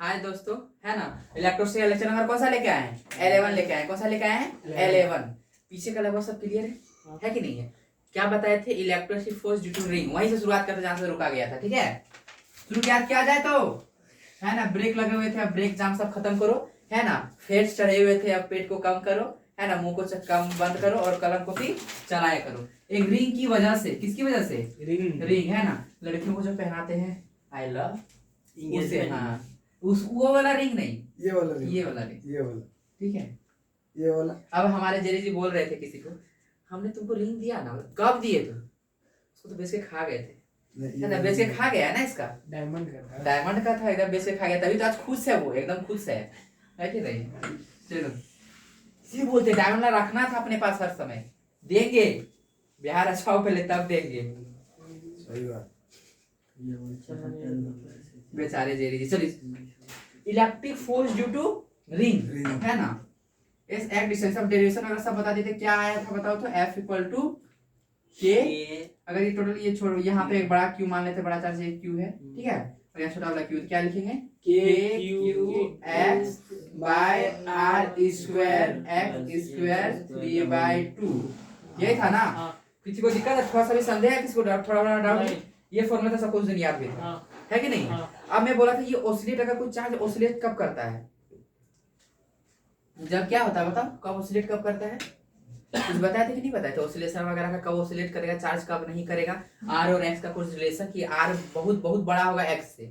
हाय दोस्तों, है ना। इलेक्ट्रोस्टैटिक लेक्चर नंबर कौन सा लेके आए हैं? 11 लेके आए हैं। कौन सा लेके आए हैं? 11। पीछे का लगभग सब क्लियर है कि नहीं है? क्या बताए थे? Electrostatic force due to ring. वहीं से शुरुआत करते जहां से रुका गया था। ठीक है, शुरू किया जाए तो, है ना। ब्रेक लगे हुए थे, अब ब्रेक जाम सब खत्म करो, है ना। फेट्स चढ़े हुए थे, अब पेट को कम करो, है ना। मुंह को कम बंद करो और कलम को भी चलाया करो। एक रिंग की वजह से, किसकी वजह से? रिंग, है ना। लड़कियों को जो पहनाते हैं आई लव, उसे, हाँ, उस वो वाला रिंग नहीं, ये वाला रिंग, ये वाला रिंग, ये वाला, ठीक है, ये वाला। अब हमारे जेरी जी बोल रहे थे किसी को, हमने तुमको रिंग दिया ना, कब दिए थे? उसको तो बेच के खा गए थे, है ना। बेच के खा गया है ना। इसका डायमंड का था, डायमंड का था, एकदम बेच के खा गया, तभी तो आज खुश है वो, एकदम खुश है कि नहीं? चलो, इसी बोलते डायमंड रखना था अपने पास, हर समय देंगे, बिहार अच्छा हो पहले तब देंगे। सही बात। बेचारे जेरी जी। चलिए, electric force due to ring, है ना। इस एक डिस्टेंस ऑफ डेरिवेशन अगर सब बता देते क्या आया था बताओ तो, F इक्वल टू के। अगर ये टोटल ये छोड़ो, यहाँ पे एक बड़ा क्यू मान लेते, बड़ा चार्ज एक क्यू है, ठीक है, और यहाँ छोटा वाला क्यू, क्या लिखेंगे? K Q X by R square X square 3/2। यही था ना? किसी को दिक्कत है? थोड़ा सा भी संदेह है किसी को? थोड़ा बड़ा डाउट? ये फॉर्मूला था, सब कुछ दिन याद भी था, है कि नहीं? अब मैं बोला था ये ऑसिलेट, अगर कोई चार्ज ऑसिलेट कब करता है? जब क्या होता है बताओ, कब ऑसिलेट कब करता है? कुछ बताया था कि नहीं बताया था? ऑसिलेशन वगैरह का कब ऑसिलेट करेगा, चार्ज कब नहीं करेगा, आर और एक्स का कुछ रिलेशन, कि आर बहुत बहुत बड़ा होगा एक्स से,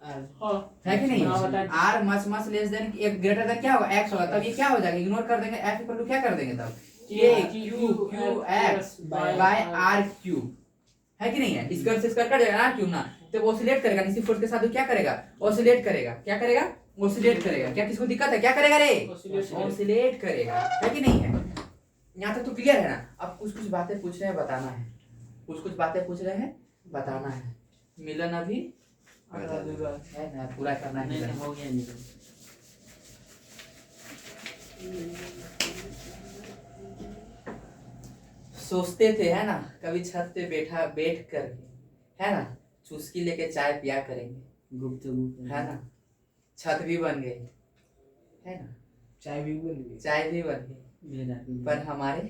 है कि नहीं? आर मच लेस देन, एक ग्रेटर देन क्या होगा? एक्स होगा, तब ये क्या हो जाएगा? इग्नोर कर देंगे, एफ इक्वल टू क्या कर देंगे तब? K Q Q X by R cube, है कि नहीं है? स्क्वायर से स्क्वायर कट जाएगा ना, क्यों ना। तो ऑसिलेट करेगा, इसी फोर्स के साथ तो क्या करेगा? ऑसिलेट करेगा। क्या करेगा? ऑसिलेट करेगा। क्या किसको दिक्कत है? क्या करेगा रे? ऑसिलेट करेगा, है कि नहीं है? यहाँ तक तो क्लियर है ना? अब कुछ कुछ बातें पूछ रहे हैं, बताना है। कुछ कुछ बातें पूछ रहे हैं, बताना है। मिलन अभी है ना, पूरा करना है। हो गया मिलन। सोचते थे, है ना, कभी छत पे बैठ कर, है ना, चुस्की लेके चाय पिया करेंगे, गुप्तगू, है ना। छत भी बन गई, है ना, चाय भी बन गई, पर हमारे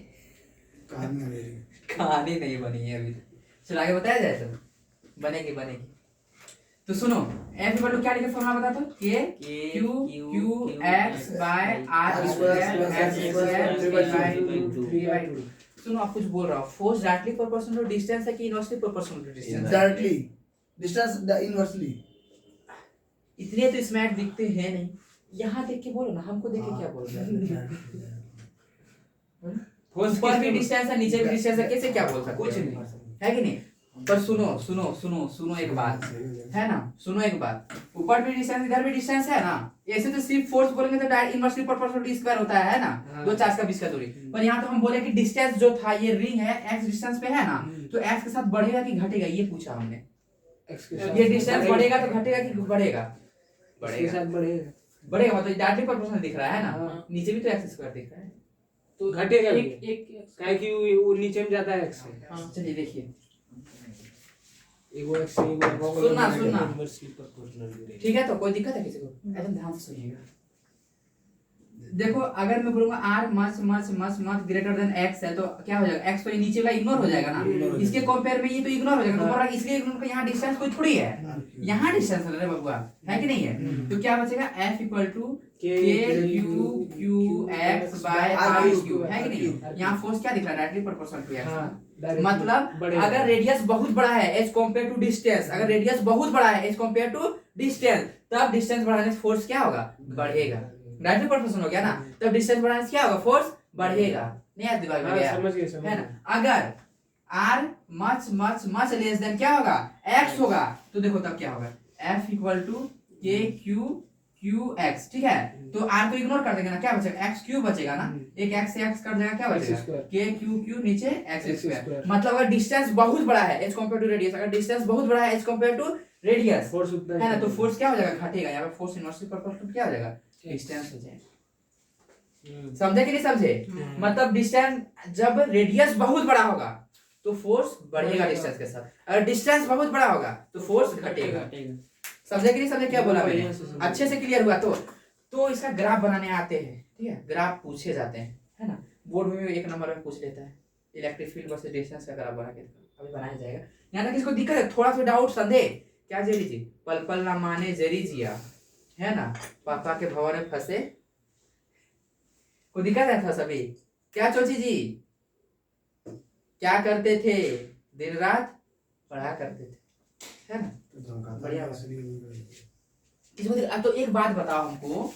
कहानी नहीं बनी है अभी तक। चलो आगे बताया जाए तो बनेगी। तो सुनो, F इक्वल टू क्या लिखे फॉर्मूला बता दो? K Q X by R square X square 3/2। सुनो, आप कुछ बोल रहा हो, force directly proportional to distance है कि inversely proportional to distance? Directly, distance inversely. इतने तो स्मार्ट दिखते हैं नहीं, यहाँ देख के बोलो ना, हमको देख के क्या बोल रहे हैं? ऊपर भी डिस्टेंस है, नीचे भी डिस्टेंस है, कैसे क्या बोल सकते? कुछ नहीं है कि नहीं? पर सुनो एक बात, है ना, सुनो एक बात, ऊपर भी डिस्टेंस इधर भी डिस्टेंस है ना। ऐसे तो सिर्फ फोर्स बोलेंगे तो direct inversely proportional to square होता है ना, दो चार्ज का बीच का दूरी। पर यहाँ तो हम बोले कि डिस्टेंस जो था, ये रिंग है, एक्स डिस्टेंस पे है ना, तो एक्स के साथ बढ़ेगा कि घटेगा, ये पूछा हमने। ये डिस्टेंस बढ़ेगा तो घटेगा कि बढ़ेगा? बढ़ेगा, मतलब डायरेक्टली प्रोपोर्शनल दिख रहा है ना। नीचे भी तो एक्स स्क्वायर दिख रहा है, तो घटेगा एक काहे कि वो नीचे में ज्यादा है एक्स से। हाँ चलिए देखिए, एगो एक्स से एगो सुनना, ठीक है, तो कोई दिक्कत है किसी को? एकदम ध्यान से सुनिएगा। देखो, अगर मैं बोलूंगा R much greater than X है, तो क्या हो जाएगा? एक्स तो ये नीचे वाला इग्नोर हो जाएगा ना, इसके कंपेयर में ये तो इग्नोर हो जाएगा, तो बड़ा इसलिए इग्नोर का, यहाँ डिस्टेंस कोई थोड़ी है, यहाँ डिस्टेंस है रे बबुआ, है कि नहीं है? तो क्या बचेगा? F equal to K Q X by R cube, है कि नहीं? यहाँ फोर्स क्या दिख रहा है? Directly proportional to X. मतलब अगर रेडियस बहुत बड़ा है एज कंपेयर टू डिस्टेंस, अगर रेडियस बहुत बड़ा है एज कंपेयर टू डिस्टेंस, तब डिस्टेंस बढ़ाने से फोर्स क्या होगा? बढ़ेगा। डायरेक्टली प्रोपोर्शनल हो गया ना, तब डिस्टेंस बढ़ाने से क्या होगा? फोर्स बढ़ेगा। नहीं आज दिमाग में गया? समझ गए है ना। अगर r मच लेस देन क्या होगा? x होगा, तो देखो तब क्या होगा? F equal to K Q x, ठीक है। तो r को इग्नोर कर देंगे ना, क्या बचेगा? x क्यूब बचेगा ना, एक x से x कट जाएगा, क्या बचेगा? के क्यू नीचे x स्क्वायर। मतलब अगर डिस्टेंस बहुत बड़ा है एज कंपेयर टू रेडियस, अगर डिस्टेंस बहुत बड़ा है as compare to radius, force है ना, तो फोर्स क्या हो जाएगा? घटेगा। यहाँ पे फोर्स इनवर्सली प्रोपोर्शनल क्या हो जाएगा? डिस्टेंस हो जाएगा। समझे कि नहीं समझे? मतलब डिस्टेंस जब रेडियस बहुत बड़ा होगा तो फोर्स बढ़ेगा डिस्टेंस के साथ, अगर डिस्टेंस बहुत बड़ा होगा तो फोर्स घटेगा। समझे कि नहीं समझे क्या बोला मैंने? बढ़िया से समझे। अच्छे से क्लियर हुआ? तो इसका ग्राफ बनाने आते हैं, ठीक है, ग्राफ पूछे जाते हैं, है ना, बोर्ड में भी 1 नंबर में पूछ लेता है, इलेक्ट्रिक फील्ड वर्सेस डिस्टेंस का ग्राफ बना के अभी बनाया जाएगा। यहाँ तक किसको दिक्कत है, थोड़ा सा डाउट संदेह, क्या जेरी जी, पल पल ना माने जेरी जिया, है ना, पापा के भंवर में फंसे, को दिक्कत है था सभी? क्या चोची जी क्या करते थे, दिन रात पढ़ा करते थे, है ना, बढ़िया बात। अब तो एक बात बताओ हमको,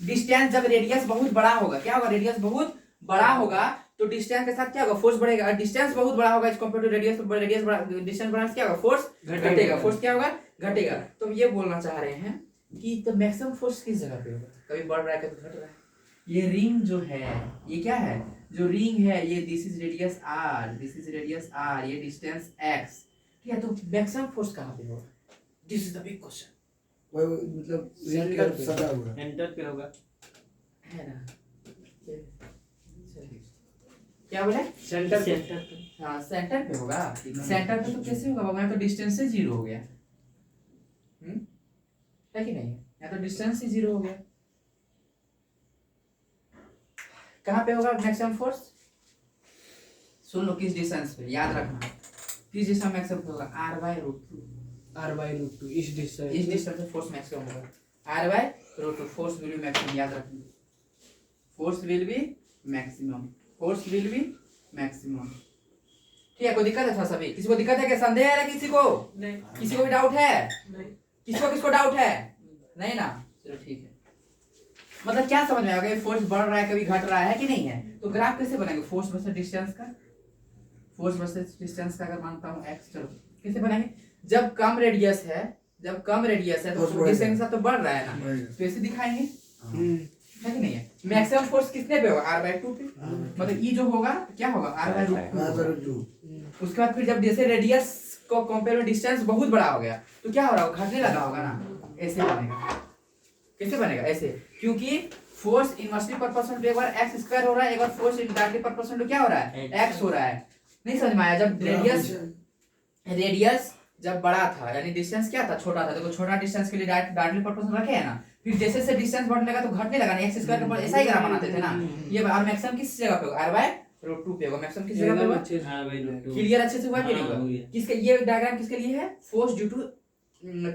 डिस्टेंस जब रेडियस बहुत बड़ा होगा, क्या होगा, रेडियस बहुत बड़ा होगा तो डिस्टेंस के साथ क्या होगा, फोर्स बढ़ेगा, और डिस्टेंस बहुत बड़ा होगा इस कंपेयर टू रेडियस, रेडियस बड़ा, डिस्टेंस बढ़ा क्या होगा, फोर्स घटेगा, फोर्स क्या होगा, घटेगा। तो हम ये बोलना चाह रहे हैं कि द मैक्सिमम फोर्स किस जगह पे होगा, कभी बढ़ रहा है कभी घट रहा है। ये रिंग जो है, ये क्या है, जो रिंग है, ये this is radius r, this is radius r, ये डिस्टेंस x, ठीक है, तो मैक्सिमम फोर्स कहां पे होगा, this is the big question, वो मतलब सेंटर पे सटा हुआ है। एंटर पे होगा, है ना, क्या बोले, सेंटर पे। हाँ सेंटर पे होगा, सेंटर पे तो कैसे होगा बाबा, यहाँ तो डिस्टेंस से 0 हो गया, है कि नहीं, यहाँ तो डिस्टेंस ही 0 हो गया। कहाँ पे होगा मैक्सिमम फोर्स, सुन लो किस डिस्टेंस पे, याद रखना किस डिस्टेंस मैक्सिमम होगा, r/√2, r/√2 इस डिस्टेंस, इस डिस्टेंस पे फोर्स मैक्सिमम होगा, r/√2, force will be maximum, याद रखना, force will be maximum, force will be maximum, ठीक है। कोई दिक्कत है था सभी, किसी को दिक्कत है क्या, संदेह है किसी को, नहीं, किसी को भी डाउट है, नहीं, किसको डाउट है, नहीं ना, चलो ठीक है। मतलब क्या समझ में आ गया, फोर्स बढ़ रहा है कभी घट रहा है कि नहीं है, तो ग्राफ कैसे बनाएंगे, फोर्स वर्सेस डिस्टेंस का, फोर्स वर्सेस डिस्टेंस का अगर मानता हूं x, चलो कैसे बनाएंगे, जब कम रेडियस है, जब कम रेडियस है तो डिस्टेंस तो बढ़ रहा है ना, तो ऐसे दिखाएंगे, है कि नहीं है। मैक्सिमम फोर्स कितने पे होगा, r/2 पे, मतलब ई जो होगा क्या होगा, r/2, उसके बाद फिर जब जैसे रेडियस को कंपेयर में डिस्टेंस बहुत बड़ा हो गया तो क्या हो रहा होगा, घटने लगा होगा ना, ऐसे बनेगा, कैसे बनेगा, ऐसे, क्योंकि फोर्स इनवर्सली प्रोपोर्शनल टू एक बार x स्क्वायर हो रहा है, एक बार फोर्स डायरेक्टली प्रोपोर्शनल टू क्या हो रहा है, x हो रहा है। नहीं समझ में आया, जब रेडियस जब बड़ा था यानी डिस्टेंस क्या था, छोटा था, देखो छोटा डिस्टेंस के लिए डायरेक्टली प्रोपोर्शनल रखे है ना, फिर जैसे से डिस्टेंस बढ़ने लगा तो घटने लगा ना, x स्क्वायर के ऊपर ऐसा ही ग्राफ बनाते थे ना, ये और मैक्सिमम किस जगह पे होगा, r/√2 पे होगा, मैक्सिमम किस जगह पे होगा, क्लियर अच्छे से हुआ कि नहीं हुआ, किसके, ये डायग्राम किसके लिए है, force due to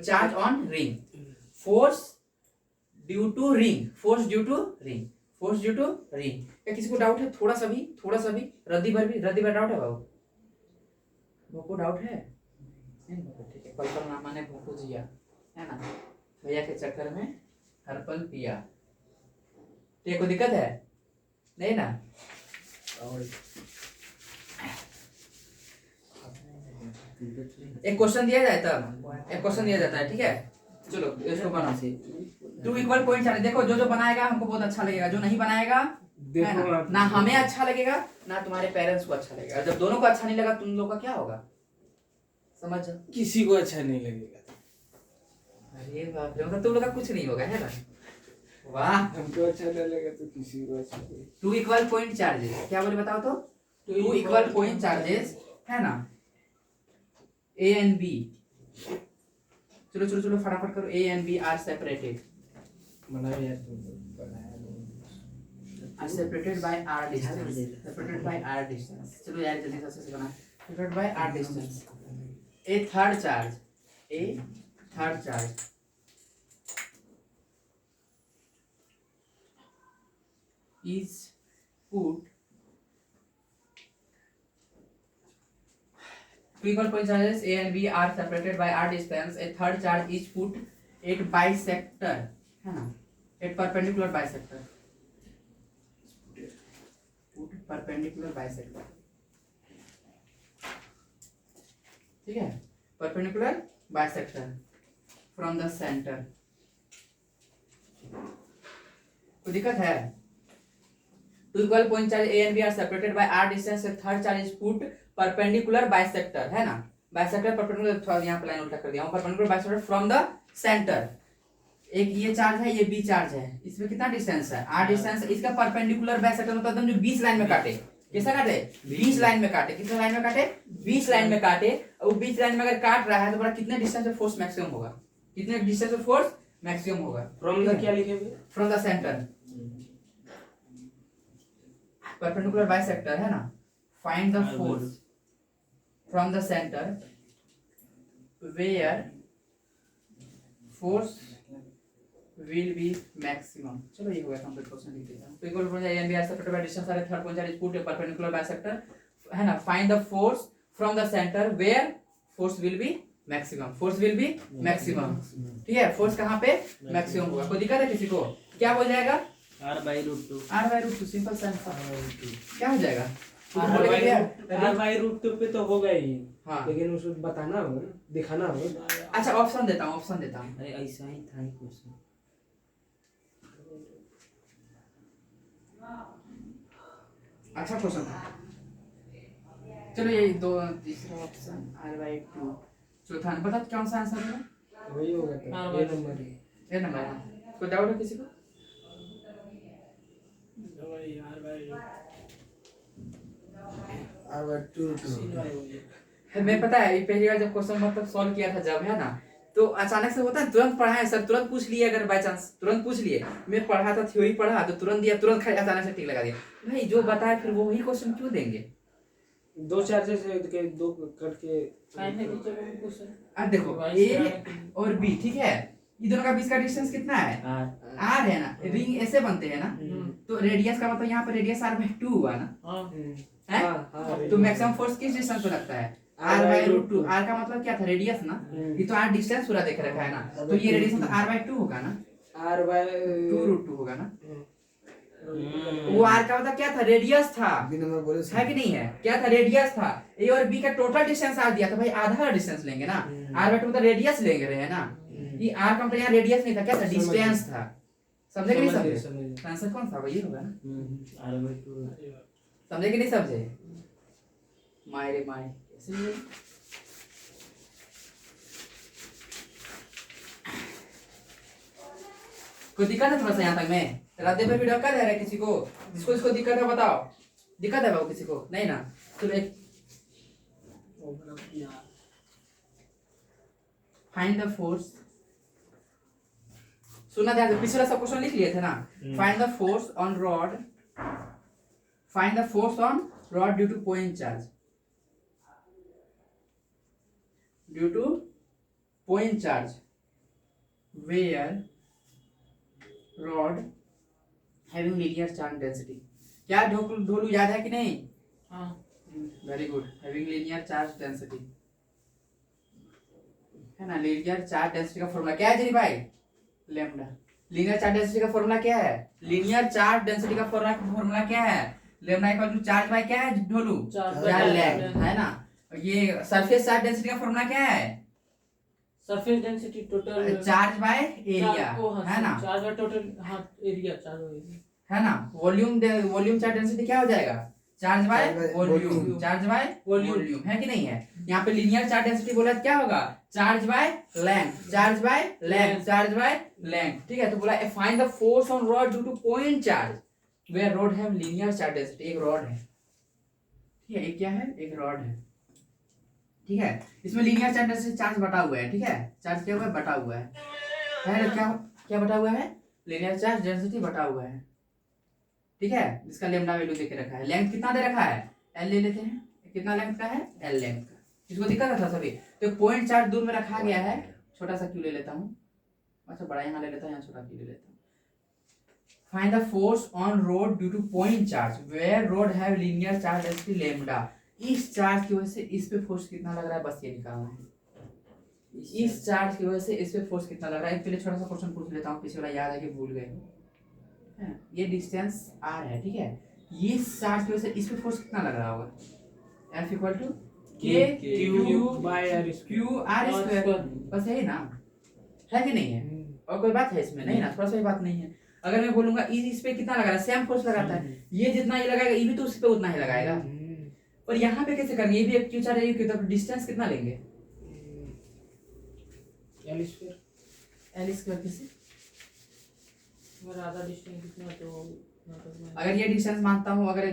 charge on ring, force due to ring, force due to ring, force due to ring. क्या किसी को डाउट है, थोड़ा सा भी, रद्दी भर डाउट है बाबू, भोको डाउट है, नहीं बाबू, ठीक है, पल पल ना माने भोको जिया, है ना, भैया के चक्कर में हर पल पिया, ठीक है, कोई दिक्कत है नहीं ना, एक क्वेश्चन दिया जाए तब, एक क्वेश्चन दिया जाता है, ठीक है, चलो इसको बना से 2 इक्वल पॉइंट चार्ज, देखो जो बनाएगा हमको बहुत अच्छा लगेगा, जो नहीं बनाएगा है ना हमें अच्छा लगेगा ना तुम्हारे पेरेंट्स को अच्छा लगेगा, जब दोनों को अच्छा नहीं लगा तुम लोग का क्या होगा, समझ जाओ, किसी को अच्छा नहीं लगेगा, अरे बाप रे, मतलब तुम लोग का कुछ नहीं होगा, है ना, वाह, हमको अच्छा नहीं लगा तो किसी को अच्छा नहीं। 2 इक्वल पॉइंट चार्जेस, क्या बोले बताओ तो, 2 इक्वल पॉइंट चार्जेस, है ना, A and B, चलो फटाफट करो, A and B are separated, बनाया यार तुम बनाया are separated by r distance, separated by r distance, चलो यार जल्दी से बना, separated by r distance, a third charge is put, two equal point charges A and B are separated by r distance, a third charge is put at bisector, है ना, at perpendicular bisector, put perpendicular bisector, ठीक है, perpendicular bisector from the center, कोई दिक्कत है, 2 equal point charge A and B are separated by r distance, a third charge is put perpendicular bisector, है ना, bisector perpendicular, यहाँ पे line उल्टा कर दिया हूँ, perpendicular bisector from the center, एक ये चार्ज है, ये B चार्ज है, इसमें कितना डिस्टेंस है, r डिस्टेंस, इसका परपेंडिकुलर बाइसेक्टर मतलब एकदम जो 20 लाइन में काटे, कैसा काटे, 20 लाइन में काटे, कितने लाइन में काटे, 20 लाइन में काटे, और 20 लाइन में अगर काट रहा है तो बड़ा कितने डिस्टेंस पे फोर्स मैक्सिमम होगा, कितने डिस्टेंस पे फोर्स मैक्सिमम होगा। फ्रॉम द क्या लिखे हुए? From the centre, perpendicular bisector है ना, find the force from the centre where force will be maximum. चलो ये हो गया कंप्लीट क्वेश्चन लिख देता हूं। तो equal from and B are separated by distance R third point is put a perpendicular bisector है ना, find the force from the centre where force will be maximum, force will be maximum. ठीक है, force कहां पे maximum होगा। कोई दिक्कत है किसी को? क्या हो जाएगा? r/√2। r/√2 सिंपल सा क्या हो जाएगा? r/√2 पे तो होगा ही। हाँ, लेकिन उसको बताना होगा ना, दिखाना होगा। अच्छा ऑप्शन देता हूँ, ऑप्शन देता हूँ। अरे ऐसा ही था क्वेश्चन। अच्छा क्वेश्चन था। चलो ये दो, तीसरा ऑप्शन r/2, चौथा बता कौन सा आंसर है? वही होगा तो ये नंबर है। ये नंबर है। कोई डाउट है किसी को? मैं पता है ये पहली बार जब क्वेश्चन मतलब सॉल्व किया था जब है ना, तो अचानक से होता है तुरंत पढ़ा है सर, तुरंत पूछ लिए, अगर बाय चांस तुरंत पूछ लिए, मैं पढ़ा था थ्योरी पढ़ा तो तुरंत दिया, तुरंत अचानक से टिक लगा दिया। भाई जो बताए फिर वो वही क्वेश्चन क्यों देंगे? दो चार्जेस के दो कट के अब देखो ए और बी, ठीक है, ये दोनों का बीच का डिस्टेंस कितना है? आर है ना, रिंग ऐसे बनते हैं ना, तो रेडियस का मतलब यहाँ पर रेडियस r/2 हुआ ना, है? तो मैक्सिमम फोर्स किस डिस्टेंस पे लगता है? r/√2। r का मतलब क्या था? रेडियस ना, ये तो r डिस्टेंस पूरा देख रखा है ना, तो ये रेडियस मतलब r/2 होगा ना, r/2 होगा ना। वो r का मतलब क्या था? रेडियस था, है कि नहीं है? क्या था? रेडियस था। ए और बी का टोटल डिस्टेंस r दिया था भाई, आधा डिस्टेंस लेंगे ना, r/2 मतलब रेडियस लेंगे रहे ना, ये r का मतलब यहाँ रेडियस नहीं था, क्या था? डिस्टेंस था। समझे कि नहीं समझे? आंसर कौन था? वही होगा ना, r/2। समझे कि नहीं समझे? माय रे माय, कैसे ये? कोई दिक्कत है थोड़ा सा यहाँ तक में? रात दिन भर वीडियो कर रहा है किसी को? जिसको इसको दिक्कत है बताओ, दिक्कत है बाबू किसी को? नहीं ना, चलो एक फाइंड द फोर्स, सुना ध्यान से, पिछला सब क्वेश्चन लिख लिए थे ना। Find the force on rod, find the force on rod due to point charge, due to point charge where rod having linear charge density. क्या ढोलू याद है कि नहीं? हाँ, very good. Having linear charge density है ना, लीनियर चार्ज डेंसिटी का फॉर्मूला क्या है जी भाई? लैम्डा। लीनियर चार्ज डेंसिटी का फॉर्मूला क्या है? लीनियर चार्ज डेंसिटी का फॉर्मूला क्या है? Lambda equal to charge by क्या है ढोलू? चार्ज लैम्डा, है ना। ये सरफेस चार्ज डेंसिटी का फॉर्मूला क्या है? Surface density total charge by area, है ना, चार्ज बाय टोटल, हाँ एरिया चार्ज है ना। वॉल्यूम चार्ज डेंसिटी क्या हो जाएगा? Charge by volume, charge by volume, है कि नहीं है? यहाँ पे लीनियर चार्ज डेंसिटी बोला क्या होगा? Charge by length, charge by length, charge by length. ठीक है, तो बोला find the force on rod due to point charge where rod have linear charge density. एक रॉड है, ठीक है, एक क्या है? एक रॉड है, ठीक है, इसमें लीनियर चार्ज डेंसिटी चार्ज बटा हुआ है, ठीक है, चार्ज क्या हुआ है? बटा हुआ है क्या क्या बटा हुआ है? लीनियर चार्ज डेंसिटी बटा हुआ है, ठीक है, जिसका लैम्डा वैल्यू देके रखा है। लेंथ कितना दे रखा है? एल ले लेते हैं, कितना लेंथ का है? एल लेंथ का। इसको दिक्कत था सभी, तो पॉइंट चार्ज दूर में रखा गया है, छोटा सा क्यू ले लेता हूँ, अच्छा बड़ा यहाँ ले लेता हूँ, यहाँ छोटा क्यू ले लेता हूँ। Find the force on rod due to point charge where rod have linear charge density lambda. इस चार्ज की वजह से इस पे फोर्स कितना लग रहा है, बस ये निकालना है। इस चार्ज की वजह से इस पे फोर्स कितना लग रहा है। पहले छोटा सा क्वेश्चन पूछ लेता हूँ, पिछले वाला याद है कि भूल गए। ये डिस्टेंस r है, ठीक है, ये चार्ज की वजह से इस पे फोर्स कितना लग रहा होगा? F equal to k q by r square, बस यही ना, है कि नहीं है? और कोई बात है इसमें? नहीं ना, थोड़ा सा भी बात नहीं है। अगर मैं बोलूंगा इस पे कितना लगा रहा है, सेम फोर्स लगाता है, ये जितना ही लगाएगा ये भी तो उस पे उतना ही लगाएगा। पर यहाँ पे कैसे करनी है? ये भी एक क्यू चार्ज है, तो डिस्टेंस कितना लेंगे? एल स्क्वायर किसे? अगर आधा डिस्टेंस कितना तो अगर ये डिस्टेंस मानता हूँ, अगर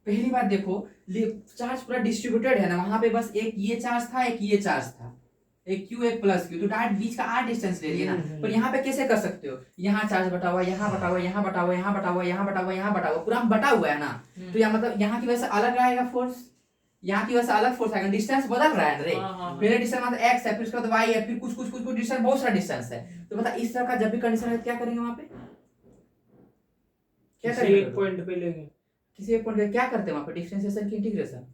पहली बात देखो चार्ज पूरा डिस्ट्रीब्यूटेड है ना, वहां पे बस एक ये चार्ज था, एक ये चार्ज था, एक क्यू एक प्लस क्यू, तो डायरेक्ट बीच का आर डिस्टेंस ले लिए ना। पर यहाँ पे कैसे कर सकते हो, यहाँ चार्ज बटा हुआ, यहाँ बटा हुआ, यहाँ बटा हुआ, यहाँ बटा हुआ, यहाँ बटा हुआ, यहाँ बटा हुआ, पूरा बटा हुआ है ना। तो यहाँ मतलब यहाँ की वजह से अलग रहेगा फोर्स, यहाँ की वजह से अलग फोर्स आएगा, डिस्टेंस बदल रहा है रे। पहले डिस्टेंस मतलब एक्स है, फिर उसके बाद वाई है, फिर कुछ कुछ कुछ कुछ डिस्टेंस, बहुत सारा डिस्टेंस है। तो बता इस तरह का जब भी कंडीशन है क्या करेंगे वहां पे, क्या किसी करेंगे एक पॉइंट पे लेंगे, किसी एक पॉइंट पे क्या करते हैं वहां पे, डिफरेंशिएशन की इंटीग्रेशन,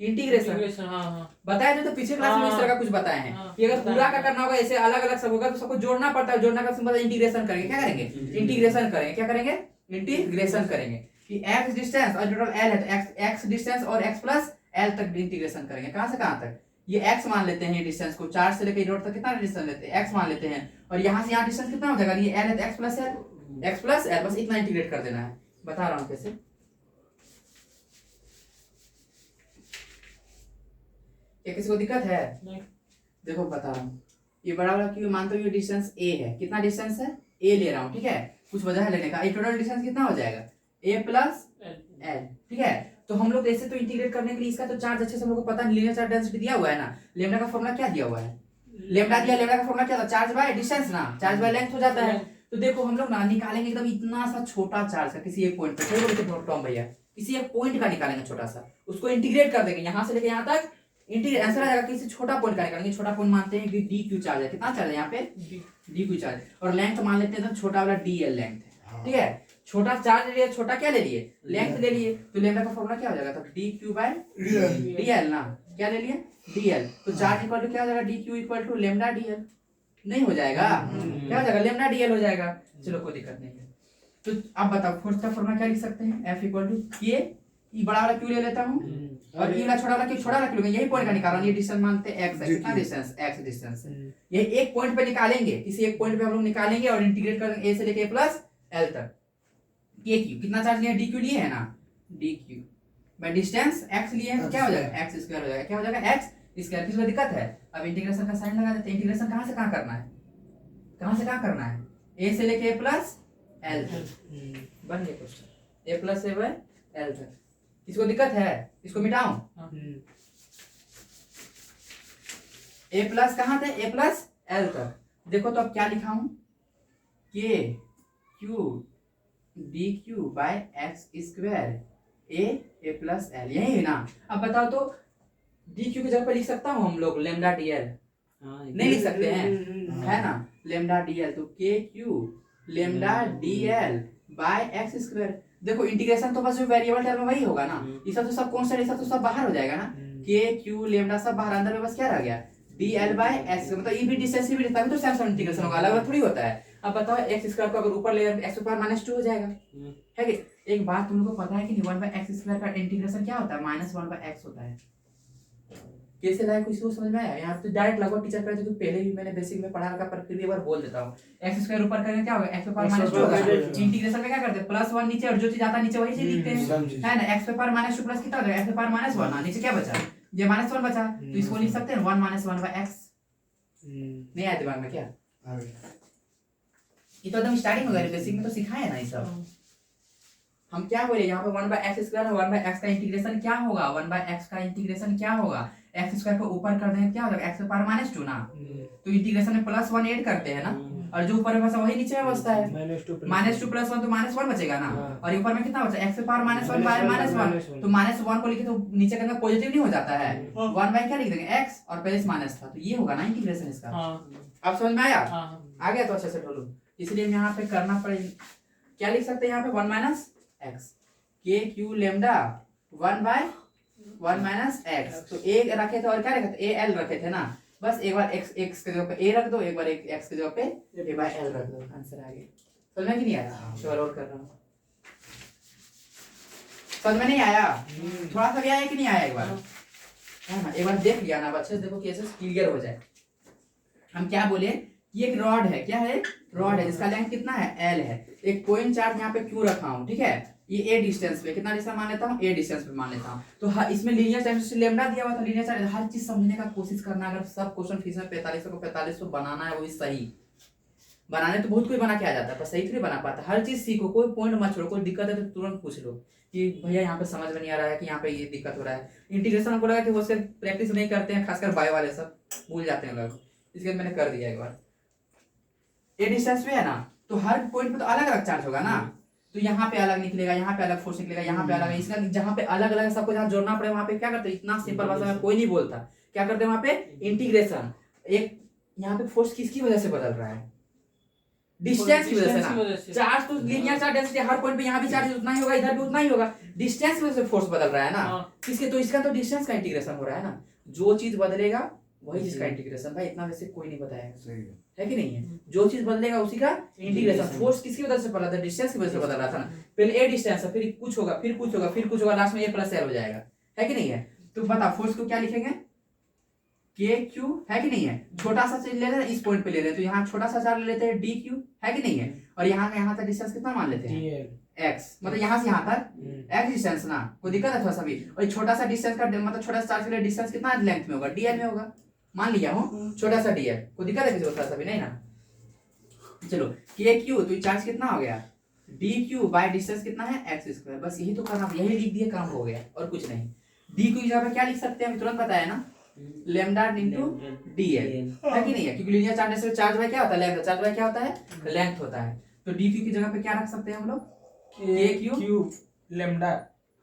इंटीग्रेशन। हाँ बताया तो पिछले क्लास में इस तरह का कुछ बताए हैं कि अगर पूरा का करना होगा ऐसे अलग अलग सब होगा तो सबको जोड़ना पड़ता है, जोड़ना का मतलब इंटीग्रेशन करेंगे, क्या करेंगे इंटीग्रेशन करेंगे, क्या करेंगे इंटीग्रेशन करेंगे कि x डिस्टेंस और टोटल l है तो x डिस्टेंस और x प्लस l तक इंटीग्रेशन करेंगे। कहां से कहां तक, ये x मान लेते हैं, ये डिस्टेंस को 4 से लेकर नोट तक कितना डिस्टेंस लेते हैं, x मान लेते हैं, और यहां से यहां डिस्टेंस कितना हो जाएगा, ये l है तो x प्लस l, बस इतना इंटीग्रेट कर देना है। बता रहा हूं कैसे, क्या किसी को दिक्कत है? नहीं। देखो बता रहा हूँ, ये बड़ा वाला क्यों मानते हो, ये डिस्टेंस a है, कितना डिस्टेंस है a ले रहा हूँ, ठीक है, कुछ वजह है लेने का, ये टोटल डिस्टेंस कितना हो जाएगा a प्लस l, ठीक है। तो हम लोग ऐसे तो इंटीग्रेट करने के लिए इसका तो चार्ज अच्छे से हम लोग को पता नहीं, लीनियर चार्ज डेंसिटी दिया हुआ है ना, लेमडा का फॉर्मूला क्या दिया हुआ है, लेमडा दिया, लेमडा का फॉर्मूला क्या था, चार्ज बाय डिस्टेंस ना, चार्ज बाय लेंथ हो जाता है। तो देखो हम लोग ना निकालेंगे एकदम इतना सा छोटा चार्ज का किसी एक पॉइंट पे, बोलते टॉम भैया, किसी एक पॉइंट का निकालेंगे छोटा सा, उसको इंटीग्रेट कर देंगे यहाँ से लेके यहाँ तक, इंटीग्रेट आंसर आ जाएगा, किसी छोटा पॉइंट का निकालेंगे, छोटा पॉइंट मानते हैं कि डी क्यू चार्ज है, कितना चार्ज है यहाँ पे डी क्यू चार्ज, और लेंथ मान लेते हैं तो छोटा वाला डी एल लेंथ है, ठीक है, छोटा चार्ज ले लिए, छोटा क्या ले लिए लेंथ ले लिए, तो लेमडा का फॉर्मूला क्या हो जाएगा, तो D Q by D L ना, क्या ले लिए डी एल, तो चार्ज इक्वल टू क्या हो जाएगा, D Q equal to lambda D L, नहीं हो जाएगा, क्या हो जाएगा लेमडा डी एल हो जाएगा। चलो कोई दिक्कत नहीं है। तो अब बताओ फोर्स का फॉर्मूला क्या लिख सकते हैं, एफ इक्वल टू ये बड़ा वाला क्यू ले लेता हूँ और ये वाला छोटा वाला क्यू, छोटा वाला क्यू, यही पॉइंट का निकाल रहा हूँ, ये डिस्टेंस मानते हैं x है, कितना डिस्टेंस x डिस्टेंस है, ये एक पॉइंट पे निकालेंगे, किसी एक पॉइंट पे हम लोग निकालेंगे और इंटीग्रेट करेंगे a से लेके प्लस l तक, ये क्यू कितना चार्ज लिया, dq लिए है ना, dq बाय डिस्टेंस x लिए है, क्या हो जाएगा x स्क्वायर हो जाएगा, क्या हो जाएगा x स्क्वायर। किसी को दिक्कत है, अब इंटीग्रेशन का साइन लगा देते हैं, इंटीग्रेशन कहां से कहां करना है, कहां से कहां करना है, a से लेके प्लस l तक, बन गया question, a plus a by l तक। इसको दिक्कत है, इसको मिटाऊं, a प्लस कहां थे, a प्लस l तक, देखो तो अब क्या लिखा हूं, k q d Q by x square a plus l, यही है ना। अब बताओ तो डी क्यू की जगह पे लिख सकता हूँ हम लोग लेमडा डी एल, नहीं लिख सकते हैं, है ना, लेमडा डी एल, तो के Q lambda D L by x square. देखो इंटीग्रेशन तो बस जो वेरिएबल टर्म वही होगा ना, ये सब तो सब कांस्टेंट, ये सब तो सब बाहर हो जाएगा ना, के क्यू लेमडा सब बाहर, अंदर में बस क्या रह गया डी एल बाय एक्स, मतलब ये भी डिस्टेंस भी तभी तो सेम इंटीग्रेशन होगा, अलग अलग थोड़ी होता है। अब बताओ एक्स स्क्वायर को अगर ऊपर ले एक्स पावर माइनस 2 हो जाएगा, है कि एक बात तुम लोगों को पता है कि 1/x स्क्वायर का इंटीग्रेशन क्या होता है, -1/x होता है। कैसे लाया, किसी को समझ में आया? यहाँ तो डायरेक्ट लगभग टीचर कहते तो पहले भी मैंने बेसिक में पढ़ा रखा, पर फिर भी एक बार बोल देता हूँ। एक्स स्क्वायर ऊपर करेंगे क्या होगा, एक्स पावर माइनस 2 होगा, इंटीग्रेशन में क्या करते हैं +1 नीचे, और जो चीज आता है नीचे वही चीज लिखते हैं, है ना। एक्स पावर -2 प्लस कितना हो जाएगा, एक्स पावर -1, नीचे क्या बचा, ये -1 बचा, तो इसको लिख सकते हैं 1 - 1/x। नहीं आया दिमाग में क्या? ये तो एकदम स्टार्टिंग हो गया, बेसिक में तो सिखाया ना ये सब। हम क्या बोले यहाँ पे 1/x स्क्वायर है, 1/x का इंटीग्रेशन क्या होगा, 1/x का इंटीग्रेशन क्या होगा, x स्क्वायर को ऊपर कर देंगे क्या होगा, x पावर -2 ना, तो इंटीग्रेशन में +1 ऐड करते हैं ना, और जो ऊपर में बचा वही नीचे में बचता है, -2 + 1 तो -1 बचेगा ना, और ऊपर में कितना बचा, x पावर -1 बाय -1, तो -1 को लिखे तो नीचे का पॉजिटिव नहीं हो जाता है, 1 बाय क्या लिख देंगे x, और पहले से माइनस था, तो ये होगा ना इंटीग्रेशन इसका। अब समझ में आया? आ गया तो अच्छे से बोलो। इसलिए हम यहाँ पे करना पड़ेगा, क्या लिख सकते हैं यहाँ पे 1 - x, के क्यू लेमडा 1/1 - x, तो a रखे थे और क्या रखे थे, a l रखे थे ना, बस एक बार x के जगह पे a रख दो, एक बार x के जगह पे a/l रख दो, आंसर आ गया। समझ में कि नहीं आया? श्योर और कर रहा हूँ, समझ में नहीं आया? थोड़ा सा भी आया कि नहीं आया, एक बार है ना, एक बार देख लिया ना, अच्छे से देखो कैसे क्लियर हो जाए। हम क्या बोले, ये एक रॉड है, क्या है, रॉड है, जिसका लेंथ कितना है, l है, एक पॉइंट चार्ज यहाँ पे q रखा हूँ, ठीक है, ये a डिस्टेंस पे, कितना डिस्टेंस मान लेता हूँ, a डिस्टेंस पे मान लेता हूँ, तो इसमें लीनियर चार्ज लेमडा दिया हुआ था, लीनियर चार्ज हर चीज समझने का कोशिश करना, अगर सब क्वेश्चन फीस में 4500 को 4500 बनाना है वही सही, बनाने तो बहुत कोई बना के आ जाता है, पर सही थोड़ी बना पाता। हर चीज सीखो, कोई पॉइंट मत छोड़ो, कोई दिक्कत है तो तुरंत पूछ लो कि भैया यहाँ पे समझ में नहीं आ रहा है, कि यहाँ पे ये दिक्कत हो रहा है। इंटीग्रेशन हमको लगा कि वो सिर्फ प्रैक्टिस नहीं करते हैं, खासकर बायो वाले सब भूल जाते हैं लोग, इसके बाद मैंने कर दिया एक बार। ए डिस्टेंस पे है ना, तो हर पॉइंट पे तो अलग अलग चार्ज होगा ना, तो यहाँ पे अलग निकलेगा, यहाँ पे अलग फोर्स निकलेगा, यहाँ पे अलग, इसका जहाँ पे अलग अलग सबको जहाँ जोड़ना पड़े वहाँ पे क्या करते हैं, इतना सिंपल भाषा में कोई नहीं बोलता, क्या करते हैं वहाँ पे इंटीग्रेशन। एक यहाँ पे फोर्स किसकी वजह से बदल रहा है, डिस्टेंस की वजह से ना, चार्ज तो लीनियर चार्ज डेंसिटी हर पॉइंट पे, यहाँ भी चार्ज उतना ही होगा, इधर भी उतना ही होगा, डिस्टेंस की वजह से फोर्स बदल रहा है ना, किसके, तो इसका तो डिस्टेंस का इंटीग्रेशन हो रहा है ना, जो चीज बदलेगा वही चीज का इंटीग्रेशन। भाई इतना वैसे कोई नहीं बताएगा, है कि नहीं है, जो चीज बदलेगा उसी का इंटीग्रेशन। फोर्स किसकी वजह से बदला था, डिस्टेंस की वजह से बदल रहा था ना, पहले ए डिस्टेंस है, फिर कुछ होगा, फिर कुछ होगा, फिर कुछ होगा, लास्ट में ए प्लस एल हो जाएगा, है कि नहीं है। तो बता फोर्स को क्या लिखेंगे, के क्यू, है कि नहीं है, छोटा सा चीज ले रहे हैं, इस पॉइंट पे ले रहे हैं, तो यहाँ छोटा सा चार्ज ले लेते हैं डी क्यू, है कि नहीं है, और यहाँ तक डिस्टेंस कितना मान लेते हैं एक्स, मतलब यहाँ से यहाँ तक एक्स डिस्टेंस ना, कोई दिक्कत है थोड़ा सा भी, और छोटा सा डिस्टेंस का मतलब छोटा सा चार्ज के लिए डिस्टेंस कितना लेंथ में होगा, डीएल में होगा, मान लिया हूँ छोटा सा डीएल, कोई दिक्कत है किसी को थोड़ा सा भी नहीं ना। चलो के क्यू, तो चार्ज कितना हो गया, डी क्यू बाय डिस्टेंस कितना है एक्स स्क्वायर, बस यही तो करना, यही लिख दिए काम हो गया, और कुछ नहीं। डी क्यू की जगह पे क्या लिख सकते हैं, तुरंत पता है ना, लैम्डा इनटू डीएल, है कि नहीं है, क्योंकि लीनियर चार्ज से चार्ज बाय क्या होता है, लैम्डा, चार्ज बाय क्या होता है लेंथ होता है, तो डी क्यू की जगह पे क्या रख सकते हैं हम लोग, के क्यू लैम्डा,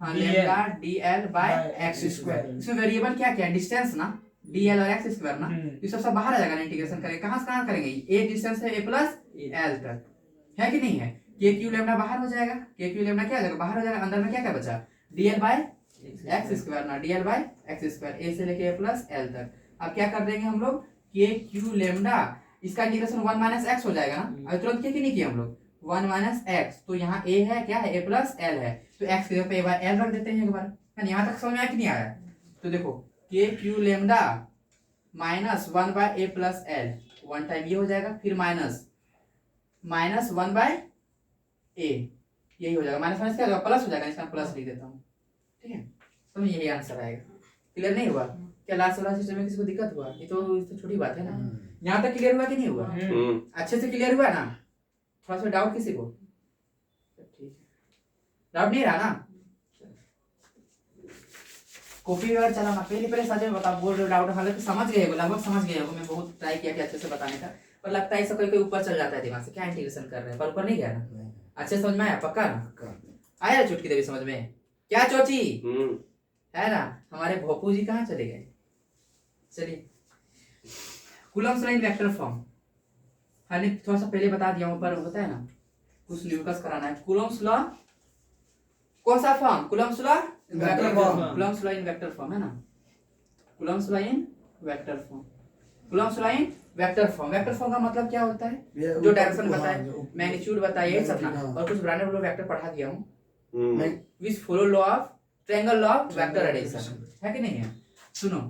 हाँ lambda DL by x square. इसमें वेरिएबल क्या क्या है, डिस्टेंस ना, डीएल और एक्स स्क्वायर ना, ये सब बाहर आ जाएगा, इंटीग्रेशन करेंगे, कहां से कहां करेंगे, ए डिस्टेंस है ए प्लस एल तक, है कि नहीं है, के क्यू लैम्डा बाहर हो जाएगा, के क्यू लैम्डा क्या हो जाएगा, बाहर हो जाएगा, अंदर में क्या क्या बचा, डीएल बाय एक्स स्क्वायर ना, डीएल बाय एक्स स्क्वायर, ए से लेके ए प्लस एल तक। अब क्या कर देंगे हम लोग, के क्यू लैम्डा, इसका इंटीग्रेशन 1 माइनस एक्स हो जाएगा ना, अब तुरंत क्या नहीं किया हम लोग 1 माइनस एक्स, तो यहाँ ए है क्या है, ए प्लस एल है, तो एक्स की जगह पे ए बाय एल रख देते हैं एक बार, यहाँ तक समझ में आया कि नहीं आया। तो देखो के क्यू लैम्डा माइनस 1 बाय ए प्लस एल, वन टाइम ये हो जाएगा, फिर माइनस 1 बाय ए, यही हो जाएगा, माइनस माइनस क्या हो जाएगा, प्लस हो जाएगा, इसका प्लस लिख देता हूँ, ठीक है, तो यही आंसर आएगा। क्लियर नहीं हुआ क्या, लास्ट वाला सिस्टम में किसी को दिक्कत हुआ, ये तो छोटी बात है ना, यहाँ तक क्लियर हुआ कि नहीं हुआ, अच्छे से क्लियर हुआ ना, थोड़ा सा डाउट किसी को, ठीक है, डाउट नहीं रहा ना, कॉपी वगैरह चलाना, पहले सच में बता, बोल रहे डाउट, हालांकि समझ गए हो, लगभग समझ गए हो, मैं बहुत ट्राई किया कि अच्छे से बताने का, पर लगता है सब कोई ऊपर चल जाता है दिमाग से, क्या इंटीग्रेशन कर रहे हैं, पर ऊपर नहीं गया ना, अच्छे समझ में आया, पक्का ना आया, चुटकी देवी समझ में, क्या चोची है ना, हमारे भोपू जी कहाँ चले गए, चलिए Coulomb's law in vector form, हमने थोड़ा सा पहले बता दिया हूं, पर होता है ना कुछ न्यूकस कराना है, कूलम्ब्स लॉ कौन सा form, Coulomb's law vector form, Coulomb's law in vector form है ना, Coulomb's law in vector form, Coulomb's law in vector form, vector form का मतलब क्या होता है, जो डायरेक्शन बताए, मैग्नीट्यूड बताए, ये सब ना, और कुछ ब्रांडेड वेक्टर पढ़ा दिया हूं, which follow law of triangle law of vector addition, है कि नहीं है, सुनो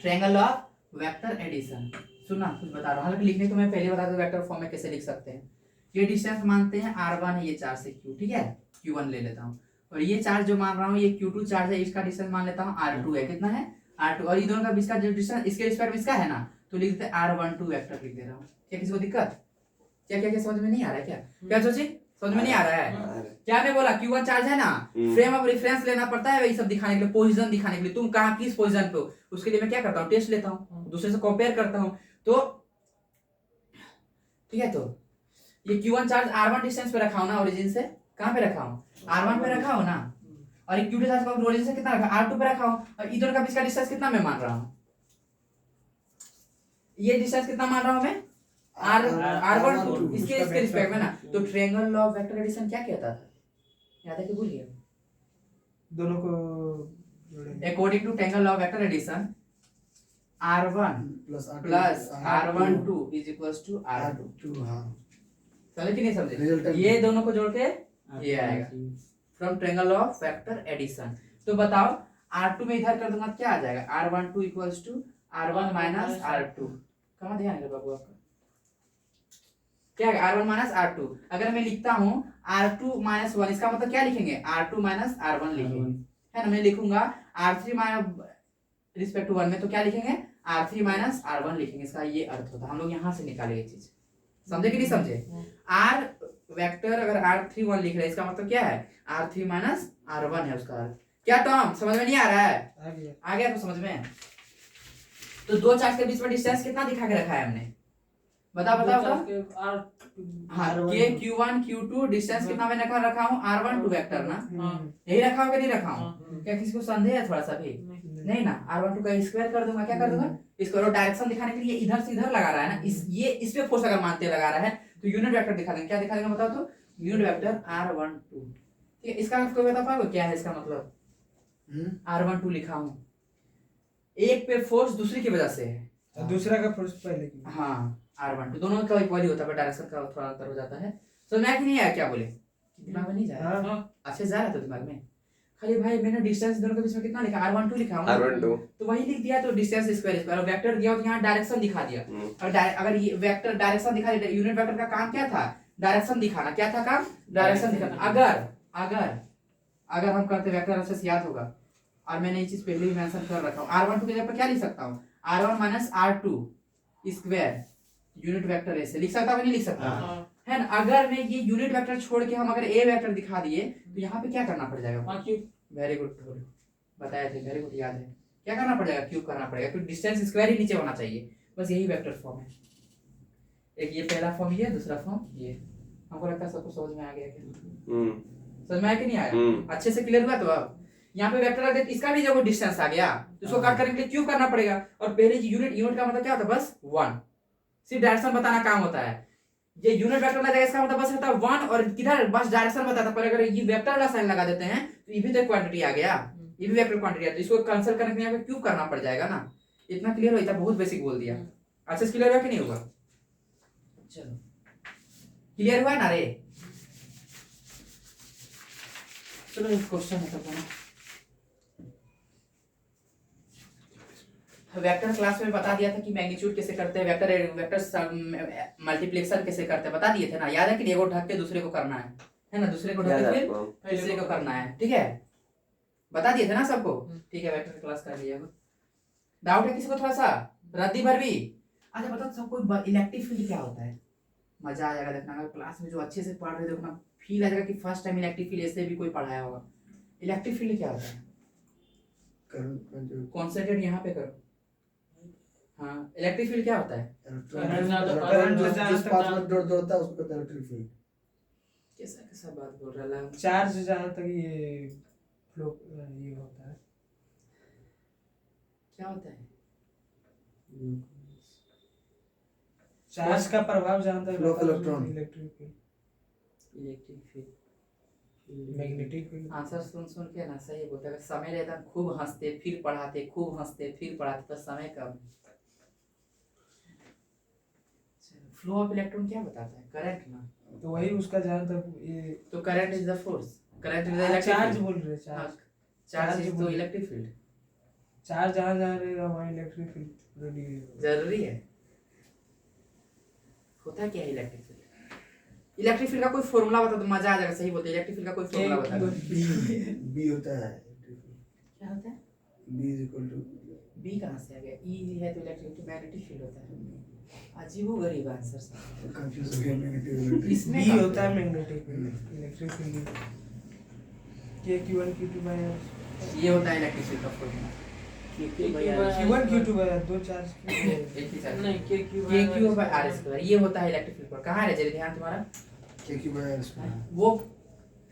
triangle law of vector addition, सुना कुछ बता रहा हूं, हालांकि लिखने तो मैं पहले बता दूं वेक्टर फॉर्म में कैसे लिख सकते हैं। ये डिस्टेंस मानते हैं r1 है, ये चार्ज से q, ठीक है, q1 ले लेता हूं, और ये चार्ज जो मान रहा हूं ये q2 चार्ज है, इसका डिस्टेंस मान लेता हूं r2 है, कितना है r2, और ये दोनों का बीच का जो डिस्टेंस इसके रिस्पेक्ट में इसका है ना, तो लिख देते हैं r12 वेक्टर लिख दे रहा हूं। क्या किसी को दिक्कत, क्या क्या क्या समझ में नहीं आ रहा है, क्या सोची समझ में नहीं आ रहा है, क्या मैं बोला q1 चार्ज है ना, फ्रेम ऑफ रेफरेंस लेना पड़ता है ये सब दिखाने के लिए, पोजीशन दिखाने के लिए, तुम कहां किस पोजीशन पे हो, उसके लिए मैं क्या करता हूं, टेस्ट लेता हूं, दूसरे से कंपेयर करता हूं, तो ठीक है, तो ये q1 चार्ज r1 डिस्टेंस पे रखा हूं ना, ओरिजिन से कहां पे रखा हूं, r1 पे रखा हूं ना, और ये q2 चार्ज को ओरिजिन से कितना रखा, r2 पे रखा हूं, और इधर का बीच का डिस्टेंस कितना मैं मान रहा हूं, ये डिस्टेंस कितना मान रहा हूं मैं, r1 इसके रिस्पेक्ट में ना, तो triangle law of vector addition क्या कहता था, याद है कि भूल गया, दोनों को according to triangle law of vector addition r1 plus r12 is equals to r2, समझे कि नहीं समझे, ये दोनों को जोड़ के ये आएगा from triangle law of vector addition. तो बताओ r2 में इधर कर दूंगा क्या आ जाएगा, r12 equals to r1 minus r2, कहां ध्यान है बाबू आपका, क्या है r1 माइनस r2, अगर मैं लिखता हूं r2 माइनस 1, इसका मतलब क्या लिखेंगे, r2 माइनस r1 लिखेंगे, है ना, मैं लिखूंगा r3 माइनस रिस्पेक्ट टू 1 में, तो क्या लिखेंगे r3 माइनस r1 लिखेंगे, इसका ये अर्थ होता है, हम लोग यहां से निकालेंगे चीज, समझे कि नहीं समझे? आर वेक्टर अगर R31 लिख रहे हैं इसका मतलब क्या है? R3 माइनस R1 है उसका अर्थ। क्या टर्म समझ में नहीं आ रहा है? आ गया तो समझ में? तो दो चार्ज के बीच में डिस्टेंस कितना दिखा के रखा है हमने? बताओ बताओ बताओ। हाँ, के Q1 Q2 डिस्टेंस कितना मैंने रखा हूँ? R1 टू वेक्टर ना, यही रखा हूँ कि नहीं रखा हूँ? क्या किसी को संदेह है थोड़ा सा भी? नहीं ना। R12 का स्क्वायर कर दूंगा, क्या कर दूंगा? स्क्वायर। और डायरेक्शन दिखाने के लिए इधर से इधर लगा रहा है ना, इस पे फोर्स अगर मानते लगा रहा है तो यूनिट वेक्टर दिखा देंगे। क्या दिखा देंगे बताओ तो? Unit vector R12। ठीक है, इसका कोई बता पाओगे क्या है इसका मतलब? R12 लिखा हूँ, एक पे फोर्स दूसरी की वजह से है, दूसरा का फोर्स पहले की। हाँ R12 दोनों का इक्वल ही होता है, डायरेक्शन का थोड़ा अंतर हो जाता है। समझ में आया कि नहीं आया? क्या बोले? दिमाग में नहीं जा रहा? अच्छे जा रहा था दिमाग में। खाली भाई मैंने डिस्टेंस दोनों के बीच में कितना लिखा? R12 लिखा हूं, R12 तो वही लिख दिया। तो डिस्टेंस स्क्वायर स्क्वायर और वेक्टर दिया तो यहाँ डायरेक्शन दिखा दिया। और अगर ये वेक्टर डायरेक्शन दिखा दिया, यूनिट वेक्टर का काम क्या था? डायरेक्शन दिखाना। क्या था काम? डायरेक्शन दिखाना। अगर अगर अगर हम करते वेक्टर अच्छे से याद होगा, और मैंने ये चीज पहले ही मेंशन कर रखा हूँ, R12 की जगह पर क्या लिख सकता हूँ? R1 minus R2 square unit vector ऐसे लिख सकता हूँ नहीं लिख सकता है ना? अगर मैं ये यूनिट वेक्टर छोड़ के हम अगर ए वेक्टर दिखा दिए तो यहाँ पे क्या करना पड़ जाएगा? वेरी गुड, बताया थे, वेरी गुड, याद है। क्या करना पड़ेगा? क्यूब करना पड़ेगा, क्योंकि डिस्टेंस स्क्वायर ही नीचे होना चाहिए। बस यही वेक्टर फॉर्म है। एक ये पहला फॉर्म, ये दूसरा फॉर्म ये। हमको लगता है सबको समझ में आ गया क्या? समझ में आया कि नहीं आया? अच्छे से क्लियर हुआ? तो अब यहाँ पे वेक्टर अगर इसका भी जब डिस्टेंस आ गया तो उसको कट करने के लिए क्यूब करना पड़ेगा। और पहले यूनिट का मतलब क्या होता है? बस 1, सिर्फ डायरेक्शन बताना काम होता है। ये यूनिट वेक्टर लगा इसका मतलब बस होता है 1, और किधर बस डायरेक्शन बताता। पर अगर ये वेक्टर वाला साइन लगा देते हैं तो ये भी तो क्वांटिटी आ गया, ये भी वेक्टर क्वांटिटी है, तो इसको कैंसिल करने के लिए यहाँ पे क्यूब करना पड़ जाएगा ना। इतना क्लियर होता? बहुत बेसिक बोल दिया। अच्छे से क्लियर हुआ कि नहीं हुआ? चलो क्लियर हुआ ना रे? चलो एक क्वेश्चन है तो वेक्टर क्लास में बता दिया था कि मैग्नीट्यूड कैसे करते हैं, वेक्टर मल्टीप्लिकेशन कैसे करते हैं, बता दिए थे ना? याद है कि एगो ढक के दूसरे को करना है ना? दूसरे को ढक के फिर तीसरे को करना है। ठीक है, बता दिए थे ना सबको? ठीक है, वेक्टर क्लास कर लिया। डाउट है किसी को थोड़ा सा? रद्दी भर भी? अच्छा बताओ सबको इलेक्ट्रिक फील्ड क्या होता है? मजा आ जाएगा देखना, अगर क्लास में जो अच्छे से पढ़ रहे हो देखना, फील आ जाएगा कि फर्स्ट टाइम इलेक्ट्रिक फील्ड ऐसे भी कोई पढ़ाया होगा। इलेक्ट्रिक फील्ड क्या होता है? कॉन्सेंट्रेट यहाँ पे करो। हाँ, इलेक्ट्रिक फील्ड क्या होता है? करंट जिस पाथ में दौड़ता है उसको कहते हैं इलेक्ट्रिक फील्ड। कैसा कैसा बात बोल रहा है? चार्ज जहां तक ये फ्लो ये होता है, क्या होता है? चार्ज का प्रभाव जहां तक flow of electron, electric field, magnetic field. Answer सुन सुन के ना सही बोलते हैं। समय रहता खूब हंसते फिर पढ़ाते, खूब हंसते फिर पढ़ाते, पर समय कम। फ्लो ऑफ इलेक्ट्रॉन क्या बताता है? करंट ना, तो वही उसका जहां तक ये तो current is the force, current is the charge electric बोल रहे चार्ज। चार्ज इज तो इलेक्ट्रिक फील्ड। चार्ज जहां जहां रहेगा वहां इलेक्ट्रिक फील्ड रेडी जरूरी है। होता क्या है इलेक्ट्रिक फील्ड? इलेक्ट्रिक फील्ड का कोई फॉर्मूला बता तो मजा आ जाएगा। सही बोलते हैं, इलेक्ट्रिक फील्ड का कोई फॉर्मूला बता दो। बी होता है। क्या होता है? B is equal to, B कहां से आ गया? ई है तो इलेक्ट्रिक तो मैग्नेटिक फील्ड होता है। अजीबोगरीब आंसर सर। कंफ्यूज हो गया मैग्नेटिक। इसमें बी होता है मैग्नेटिक फील्ड, इलेक्ट्रिक फील्ड के Q1 Q2 माइनस ये होता है इलेक्ट्रिक फील्ड का फॉर्मूला। Q1 Q2 है दो चार्ज एक ही चार्ज नहीं, के क्यू बाय आर स्क्वायर, ये होता है इलेक्ट्रिक फील्ड पर। कहां है जरा ध्यान तुम्हारा? KQ by R square. वो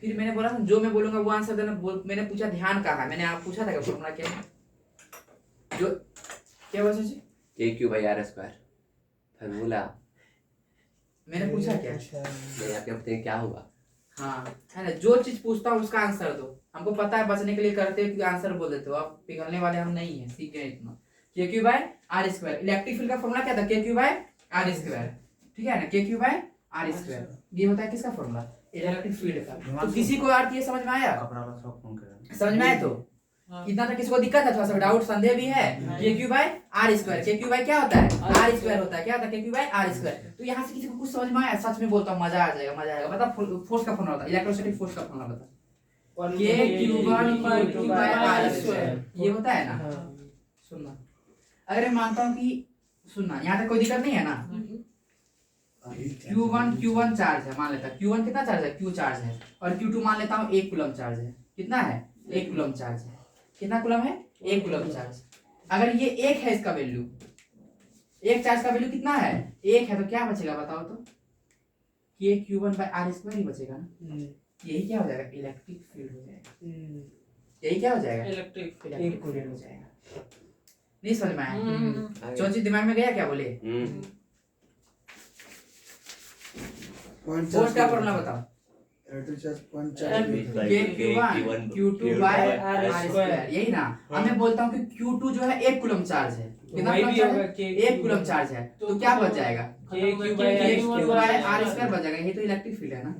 फिर मैंने बोला था जो मैं बोलूंगा वो आंसर देना। मैंने पूछा ध्यान कहाँ है, मैंने आप पूछा था कि फॉर्मूला क्या है? जो क्या बोला जी? KQ by R square formula. मैंने पूछा क्या? मैं आपके बताइए क्या हुआ? हाँ है ना, जो चीज पूछता हूँ उसका आंसर दो। हमको पता है बचने के लिए करते हो कि आंसर बोल देते हो, आप पिघलने वाले हम नहीं है, सीख गए इतना। KQ by R square, electric field का फॉर्मूला क्या था? KQ बाय R स्क्वायर, ठीक है ना? KQ बाय R स्क्वायर, ये होता है किसका फॉर्मूला? इलेक्ट्रिक फील्ड का। तो किसी को अर्थ ये समझ में आया? समझ में आया? तो इतना तक किसी को दिक्कत है? थोड़ा सा डाउट संदेह भी है? KQ by R square, KQ by क्या होता है? R स्क्वायर होता है। क्या होता है? KQ by R square. तो यहाँ से किसी को कुछ समझ में आया? सच में बोलता हूँ मजा आ जाएगा, मजा आएगा। बता फोर्स का फॉर्मूला बता, इलेक्ट्रोस्टैटिक फोर्स का फॉर्मूला बता। KQ1 बाय R स्क्वायर, ये होता है ना? सुनना, अगर मैं मानता हूँ कि सुनना, यहाँ तक कोई दिक्कत नहीं है ना? Q1 चार्ज है, मान लेता Q1 कितना चार्ज है, Q चार्ज है, और Q2 मान लेता हूँ 1 कूलम चार्ज है। कितना है, 1 कूलम चार्ज है। कितना कूलम है, 1 कूलम चार्ज। अगर ये 1 है, इसका वैल्यू, एक चार्ज का वैल्यू कितना है, 1 है, तो क्या बचेगा बताओ तो, K Q1 by R square ही बचेगा ना। यही क्या हो जाएगा, इलेक्ट्रिक फील्ड हो जाएगा। यही क्या हो जाएगा, इलेक्ट्रिक इलेक्ट्रिक फील्ड हो जाएगा। नहीं समझ में आया, जो चीज दिमाग में गया क्या बोले, फोर्स का फॉर्मूला बताओ, K Q1 by R square, यही ना। अब मैं बोलता हूँ कि Q2 जो है 1 कूलम चार्ज है। कितना कूलम चार्ज है, 1 कूलम चार्ज है, तो क्या बच जाएगा, K Q by R square बच जाएगा। ये तो इलेक्ट्रिक फील्ड है ना।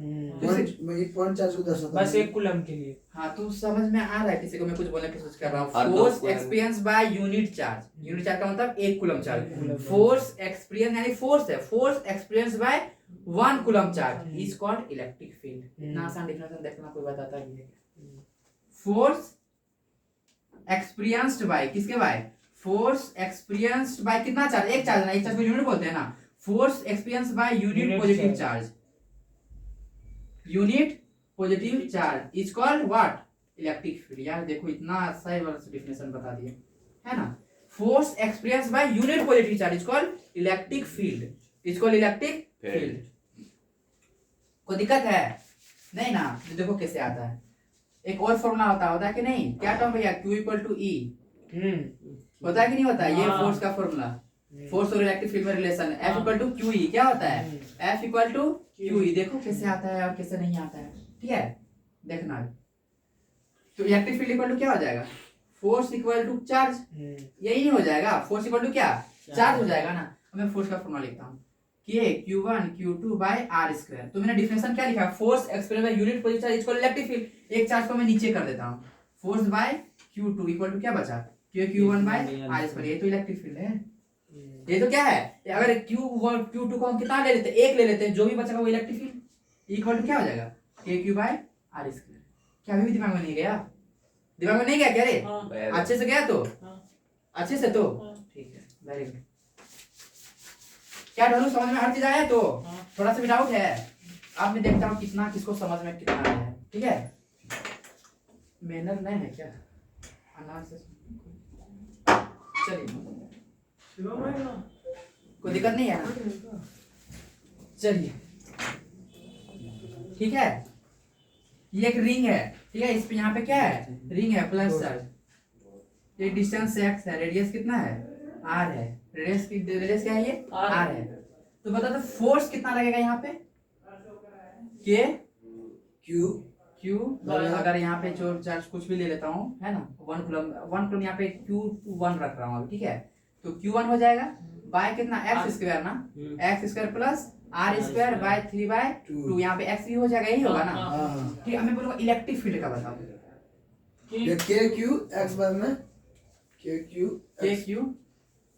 बस 1 कूलम के लिए। हाँ, तो समझ में आ रहा है किसी को, मैं कुछ बोलने की कोशिश कर रहा और हूँ। दो force coulomb. Experience by unit charge, unit charge का मतलब 1 कूलम चार्ज। फोर्स एक्सपीरियंस यानी फोर्स है, force experience by 1 coulomb charge is called electric field. इतना आसान डिफरेंस देखना कोई बताता ही है। फोर्स एक्सपीरियंस्ड बाय, किसके बाय, फोर्स एक्सपीरियंस्ड बाय कितना चार्ज, एक चार्ज ना, एक चार्ज को यूनिट बोलते हैं ना। Force experience by unit positive charge, unit positive charge is called what, electric field. यार देखो इतना सही वाला डेफिनेशन बता दिए है ना। Force experience by unit positive charge is called electric field, is called electric field. कोई दिक्कत है नहीं ना, तो देखो कैसे आता है। एक और फॉर्मूला होता है कि नहीं, क्या टर्म भैया, Q इक्वल टू E होता है कि नहीं होता है, ये फोर्स का फॉर्मूला, फोर्स और इलेक्ट्रिक फील्ड में relation, F equal to QE क्या होता है, F इक्वल टू QE। देखो कैसे आता है और कैसे नहीं आता है, ठीक है देखना। तो इलेक्ट्रिक फील्ड इक्वल टू क्या हो जाएगा, फोर्स इक्वल टू चार्ज, यही हो जाएगा। फोर्स इक्वल टू क्या, चार्ज हो जाएगा ना। अब मैं फोर्स का फॉर्मूला लिखता हूँ, K Q1 Q2 bye R square. तो मैंने डिफिनेशन क्या लिखा है, force experience by unit positive charge equal electric field. एक चार्ज को मैं नीचे कर देता हूँ, force by Q2 equal to क्या बचा, K Q1 by R square. ये तो इलेक्ट्रिक फील्ड है, ये तो क्या है। अगर Q1 Q2 को हम कितना ले लेते हैं, 1 ले लेते हैं, जो भी बचेगा वो इलेक्ट्रिक फील्ड इक्वल टू क्या हो जाएगा, K Q by R square. क्या अभी भी दिमाग में नहीं गया, दिमाग में नहीं गया क्या रे, अच्छे से गया तो, अच्छे से तो ठीक है, वेरी गुड। क्या ढालू, समझ में हर चीज आया, तो थोड़ा सा भी डाउट है। अब मैं देखता हूँ कितना किसको समझ में कितना आया है, ठीक है। मेहनत नहीं है क्या, आराम से चलिए, कोई दिक्कत नहीं है ना, चलिए ठीक है। ये एक रिंग है, ठीक है, इस पे यहाँ पे क्या है, रिंग है प्लस चार्ज। ये डिस्टेंस x है, रेडियस कितना है, r है, रेडियस क्या है, ये r है। तो बता दो फोर्स कितना लगेगा यहाँ पे, K Q अगर यहाँ पे जो चार्ज कुछ भी ले लेता हूँ है ना, 1 कूलम यहाँ पे Q1 रख रहा हूँ, ठीक है। तो Q1 हो जाएगा बाय कितना, x स्क्वायर ना, x square plus R square by 3/2। यहाँ पे x भी हो जाएगा, यही होगा ना, ठीक है। मैं बोलूँगा इलेक्ट्रिक फील्ड का बताओ, K Q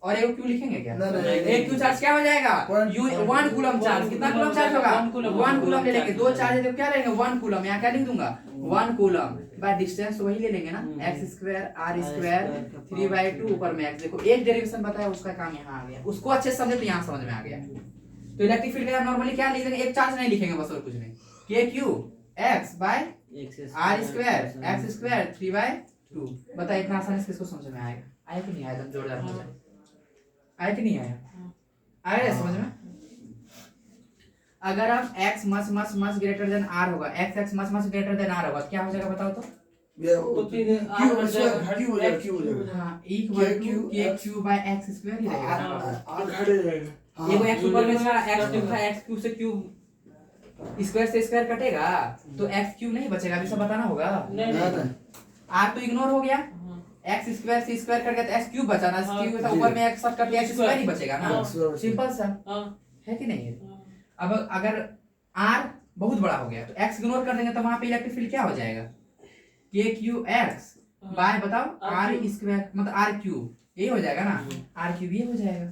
और एक Q लिखेंगे क्या, एक Q चार्ज क्या हो जाएगा, 1 कूलम चार्ज। कितना कूलम चार्ज होगा, 1 कूलम ले लेंगे, 2 चार्ज है तो क्या लेंगे, 1 कूलम। यहाँ क्या लिख दूंगा, 1 कूलम बाय डिस्टेंस वही ले लेंगे ना, x स्क्वायर R स्क्वायर 3/2 ऊपर में x। देखो एक डेरिवेशन बताया, उसका काम यहाँ आ गया, उसको अच्छे से समझे तो यहाँ समझ में आ गया। तो इलेक्ट्रिक फील्ड का नॉर्मली क्या लिखेंगे, एक चार्ज नहीं लिखेंगे बस, और कुछ नहीं, K Q x by R square x square 3/2। बताइए इतना आसानी से किसको समझ में आएगा, आया कि नहीं आया, एकदम जोरदार समझ आया कि नहीं आया, आया समझ में। अगर आप x much greater then r होगा, x much greater then r होगा, क्या हो जाएगा बताओ तो, हाँ K Q by x square ही रहेगा। ये वो x ऊपर में x क्यूब से क्यूब स्क्वायर से स्क्वायर कटेगा, तो x क्यूब नहीं बचेगा, अभी सब बताना होगा। r तो इग्नोर हो गया, x स्क्वायर से स्क्वायर कट गया तो x क्यूब बचा ना, क्यूब से ऊपर में x कट गया, x स्क्वायर ही बचेगा ना, सिंपल सा है कि नहीं है। अब अगर r बहुत बड़ा हो गया तो x इग्नोर कर देंगे, तो वहां पे इलेक्ट्रिक फील्ड क्या हो जाएगा, K Q x बाय बताओ r स्क्वायर मतलब r क्यूब, यही हो जाएगा ना, r क्यूब ये हो जाएगा।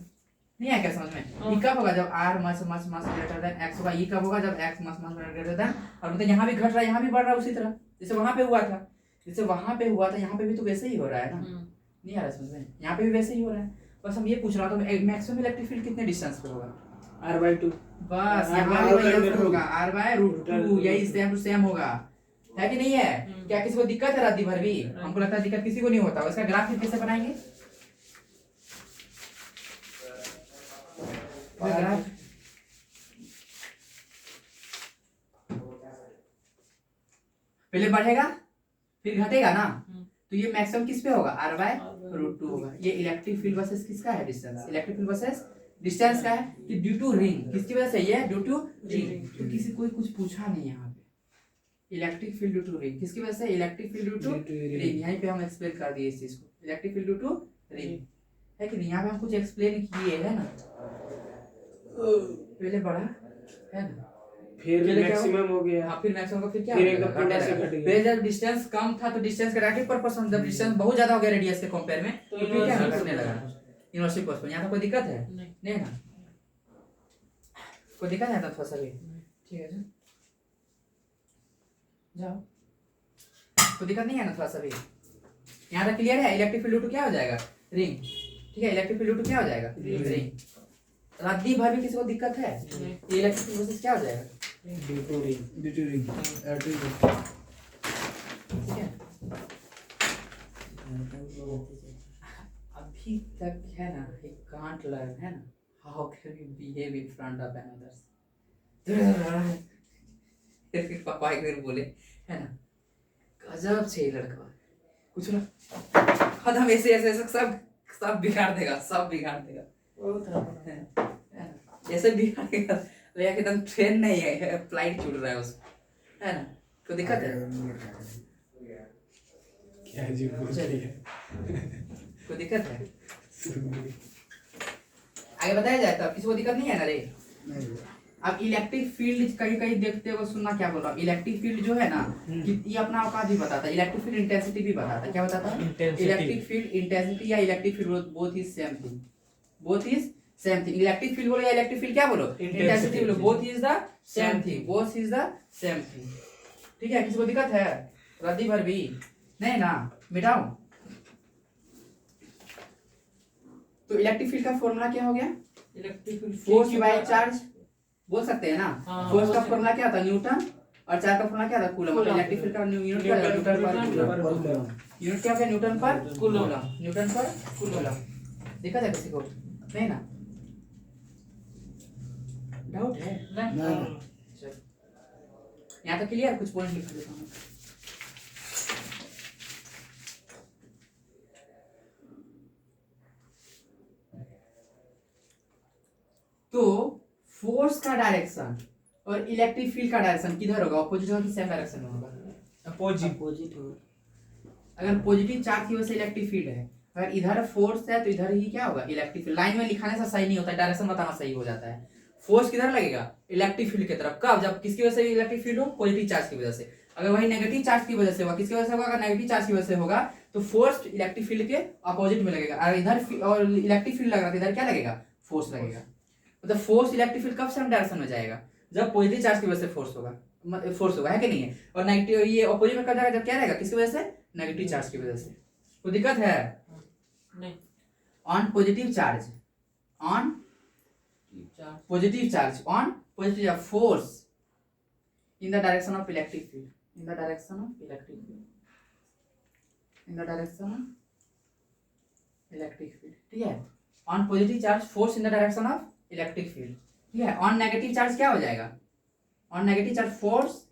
नहीं है क्या समझ में, ये कब होगा जब r much greater then x होगा, ये कब होगा जब x मच ग्रेटर देन, और मतलब यहाँ भी घट रहा है यहाँ भी बढ़ रहा है उसी तरह जैसे वहां पे हुआ था, जैसे वहां पे हुआ था यहाँ पे भी तो वैसे ही हो रहा है ना। नहीं आ रहा समझ में, यहाँ पे भी वैसे ही हो रहा है, बस हम ये पूछ रहा था मैक्सिमम इलेक्ट्रिक फील्ड कितने डिस्टेंस पे होगा, r/2 बस R यहाँ by भी वही root आंसर होगा r/√2 2 यही सेम टू सेम होगा, है कि नहीं है? क्या किसी को दिक्कत है रात भर भी? हमको लगता है दिक्कत किसी को नहीं होता। इसका ग्राफ फिर कैसे बनाएंगे? ग्राफ पहले बढ़ेगा फिर घटेगा ना, तो ये मैक्सिमम किस पे होगा? r/√2 होगा। ये इलेक्ट्रिक फील्ड वर्सेस किसका है? Distance. Electric field versus distance का है कि ड्यू टू रिंग, किसकी वजह से? ये ड्यू टू रिंग। तो किसी कोई कुछ पूछा नहीं यहाँ पे। Electric field due to ring किसकी वजह से? Electric field due to ring. यहीं पे हम एक्सप्लेन कर दिए इस चीज को, electric field due to ring, है कि नहीं? यहाँ पे हम कुछ एक्सप्लेन किए है ना, पहले बढ़ा है ना, फिर पहले क्या मैक्सिमम हो गया। हाँ फिर मैक्सिमम का फिर क्या फिर होगा? एकदम पूरा से घटेगा। घट गया। पहले जब डिस्टेंस कम था तो डिस्टेंस का रेटिव परपोर्शन, जब डिस्टेंस बहुत ज्यादा हो गया रेडियस के कंपेयर में तो फिर क्या घटने लगा? Inversely proportional. यहाँ तो कोई दिक्कत है नहीं ना? कोई दिक्कत है ना थोड़ा सा भी? ठीक है जी, जाओ, कोई दिक्कत नहीं है ना थोड़ा सा भी? यहाँ तक क्लियर है? इलेक्ट्रिक फील्ड ड्यू टू क्या हो जाएगा? रिंग। ठीक है, इलेक्ट्रिक फील्ड ड्यू टू क्या हो जाएगा? रिंग। रात भर भी किसी को दिक्कत है? ये इलेक्ट्रिक फील्ड वर्सेस क्या हो जाएगा? Due to ring. ठीक है, अभी तक है ना, he can't learn, है ना, how can we behave in front of others? फिर पापा एक दिन बोले, है ना, गजब से ये लड़का, कुछ ना खत्म, ऐसे ऐसे ऐसे सब बिगाड़ देगा, सब बिगाड़ देगा, है ना? ऐसे बिगाड़ देगा तो यार एकदम ट्रेन नहीं है, फ्लाइट छूट रहा है उसको, है ना? कोई दिक्कत है? क्या जी बोल रही है? कोई दिक्कत है? आगे बताया जाए तो किसी को दिक्कत नहीं है ना रे? अब इलेक्ट्रिक फील्ड कहीं कहीं देखते हो, सुनना क्या बोल रहा हूँ। इलेक्ट्रिक फील्ड जो है ना, कि ये अपना औकात भी बताता है, इलेक्ट्रिक फील्ड इंटेंसिटी भी बताता है। क्या बताता है? इलेक्ट्रिक फील्ड इंटेंसिटी या electric field both is same thing, both is same thing. Electric field बोलो या इलेक्ट्रिक फील्ड क्या बोलो? इंटेंसिटी बोलो, both is the same thing, both is the same thing. ठीक है, किसी को दिक्कत है? रद्दी भर भी नहीं ना? मिटाओ। तो इलेक्ट्रिक फील्ड का फॉर्मूला क्या हो गया? Electric field force by charge बोल सकते हैं ना? हाँ, फोर्स का फॉर्मूला क्या था? न्यूटन, और चार्ज का फॉर्मूला क्या था? कूलम। मतलब इलेक्ट्रिक फील्ड का यूनिट क्या था? न्यूटन पर कूलम। यूनिट क्या हो गया? न्यूटन पर कूलम, न्यूटन पर कूलम। दिक्कत है किसी को? नहीं ना? डाउट है? चलो, यहाँ तो क्लियर, कुछ पॉइंट लिख देता हूँ। तो फोर्स का डायरेक्शन और इलेक्ट्रिक फील्ड का डायरेक्शन किधर होगा? अपोजिट होगा कि सेम डायरेक्शन में होगा? अपोजिट होगा। अगर पॉजिटिव चार्ज की वजह से इलेक्ट्रिक फील्ड है, अगर इधर फोर्स है तो इधर ही क्या होगा? Electric field. लाइन में लिखाने से सही नहीं होता, डायरेक्शन बताना सही हो जाता है। फोर्स किधर लगेगा? इलेक्ट्रिक फील्ड की तरफ। कब? जब किसकी वजह से इलेक्ट्रिक फील्ड हो? पॉजिटिव चार्ज की वजह से। अगर वही नेगेटिव चार्ज की वजह से होगा, किसकी वजह से होगा? अगर नेगेटिव चार्ज की वजह से होगा तो फोर्स इलेक्ट्रिक फील्ड के अपोजिट में लगेगा। अगर इधर और इलेक्ट्रिक फील्ड लग रहा है, इधर क्या लगेगा? फोर्स लगेगा। मतलब फोर्स इलेक्ट्रिक फील्ड कब सेम डायरेक्शन में जाएगा? जब पॉजिटिव चार्ज की वजह से फोर्स होगा, है कि नहीं है? और नेगेटिव ये अपोजिट में कब जाएगा? जब क्या रहेगा? किसकी वजह से? नेगेटिव चार्ज की वजह से। कोई दिक्कत है? नहीं। On positive charge, on positive charge, on positive force in the direction of electric field, in the direction of electric field, in the direction of electric field. ठीक है, on positive charge force in the direction of electric field. ठीक है, on negative charge क्या हो जाएगा? On negative charge force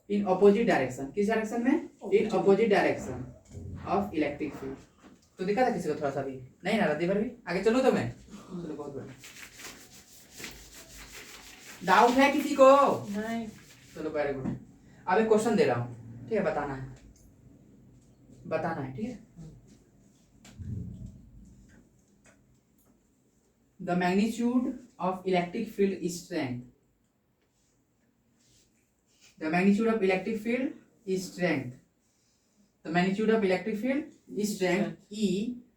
in opposite direction. किस direction में? In opposite direction of electric field. तो दिक्कत है किसी को थोड़ा सा भी? नहीं ना रद्दी भर भी? आगे चलो तो मैं, चलो बहुत बढ़िया। डाउट है किसी को? नहीं। चलो वेरी गुड। अब एक क्वेश्चन दे रहा हूँ, ठीक है, बताना है, बताना है, ठीक है। The magnitude of electric field is strength. The magnitude of electric field is strength. The magnitude of electric field is strength E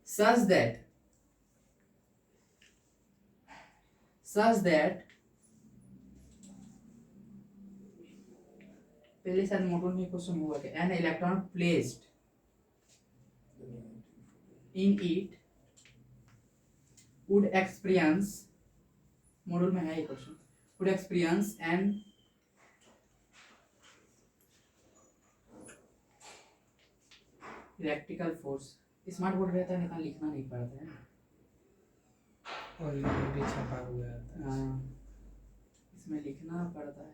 such that पहले शायद मोटर में क्वेश्चन हुआ कि an electron placed in it would experience module में है ये question. Would experience and electrical force. Smart board रहता है लेकिन लिखना नहीं पड़ता है। ऑलरेडी छपा हुआ है। हाँ, इसमें लिखना पड़ता है।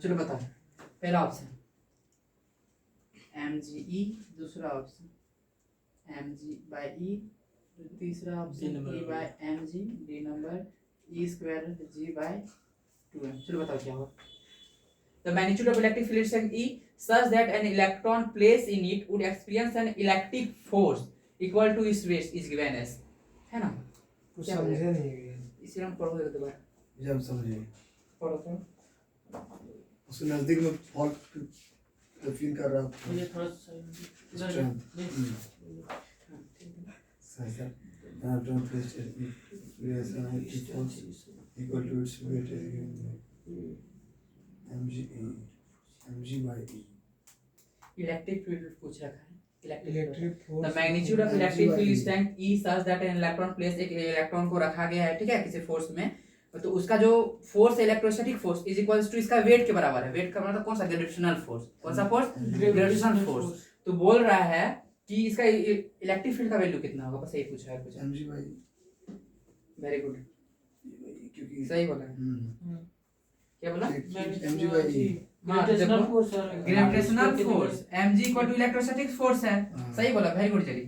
चलो बता, पहला ऑप्शन MGE, दूसरा ऑप्शन MG/E, तीसरा option E/mg, D number E² G/2m। चलो बताओ क्या होगा। The magnitude of electric field strength E such that an electron placed in it would experience an electric force equal to its weight is given as, है ना? कुछ क्या समझे बोले? नहीं। इसे हम पढ़ोगे तो दोबारा जब समझे पढ़ो तो उसके नजदीक में फॉल्ट फील कर रहा हूँ। ये थोड़ा सा सही sir don't place it yes it force equal to its weight mg/e electric field पूछ रखा है। Electric force the magnitude of electric field strength E such that an electron place, एक इलेक्ट्रॉन को रखा गया है, ठीक है, किसी फोर्स में, तो उसका जो फोर्स है electrostatic force is equals to इसका वेट के बराबर है। वेट का मतलब कौन सा? Gravitational force. कौन सा फोर्स? Gravitational force. तो बोल रहा है कि इसका इलेक्ट्रिक फील्ड का वैल्यू कितना होगा, बस यही पूछा है कुछ। mg/e वेरी गुड, क्योंकि सही बोला है। क्या बोला? mg/e हाँ, ग्रेविटेशनल देखो, force gravitational force mg equal to electrostatic force है। सही बोला, वेरी गुड जरी,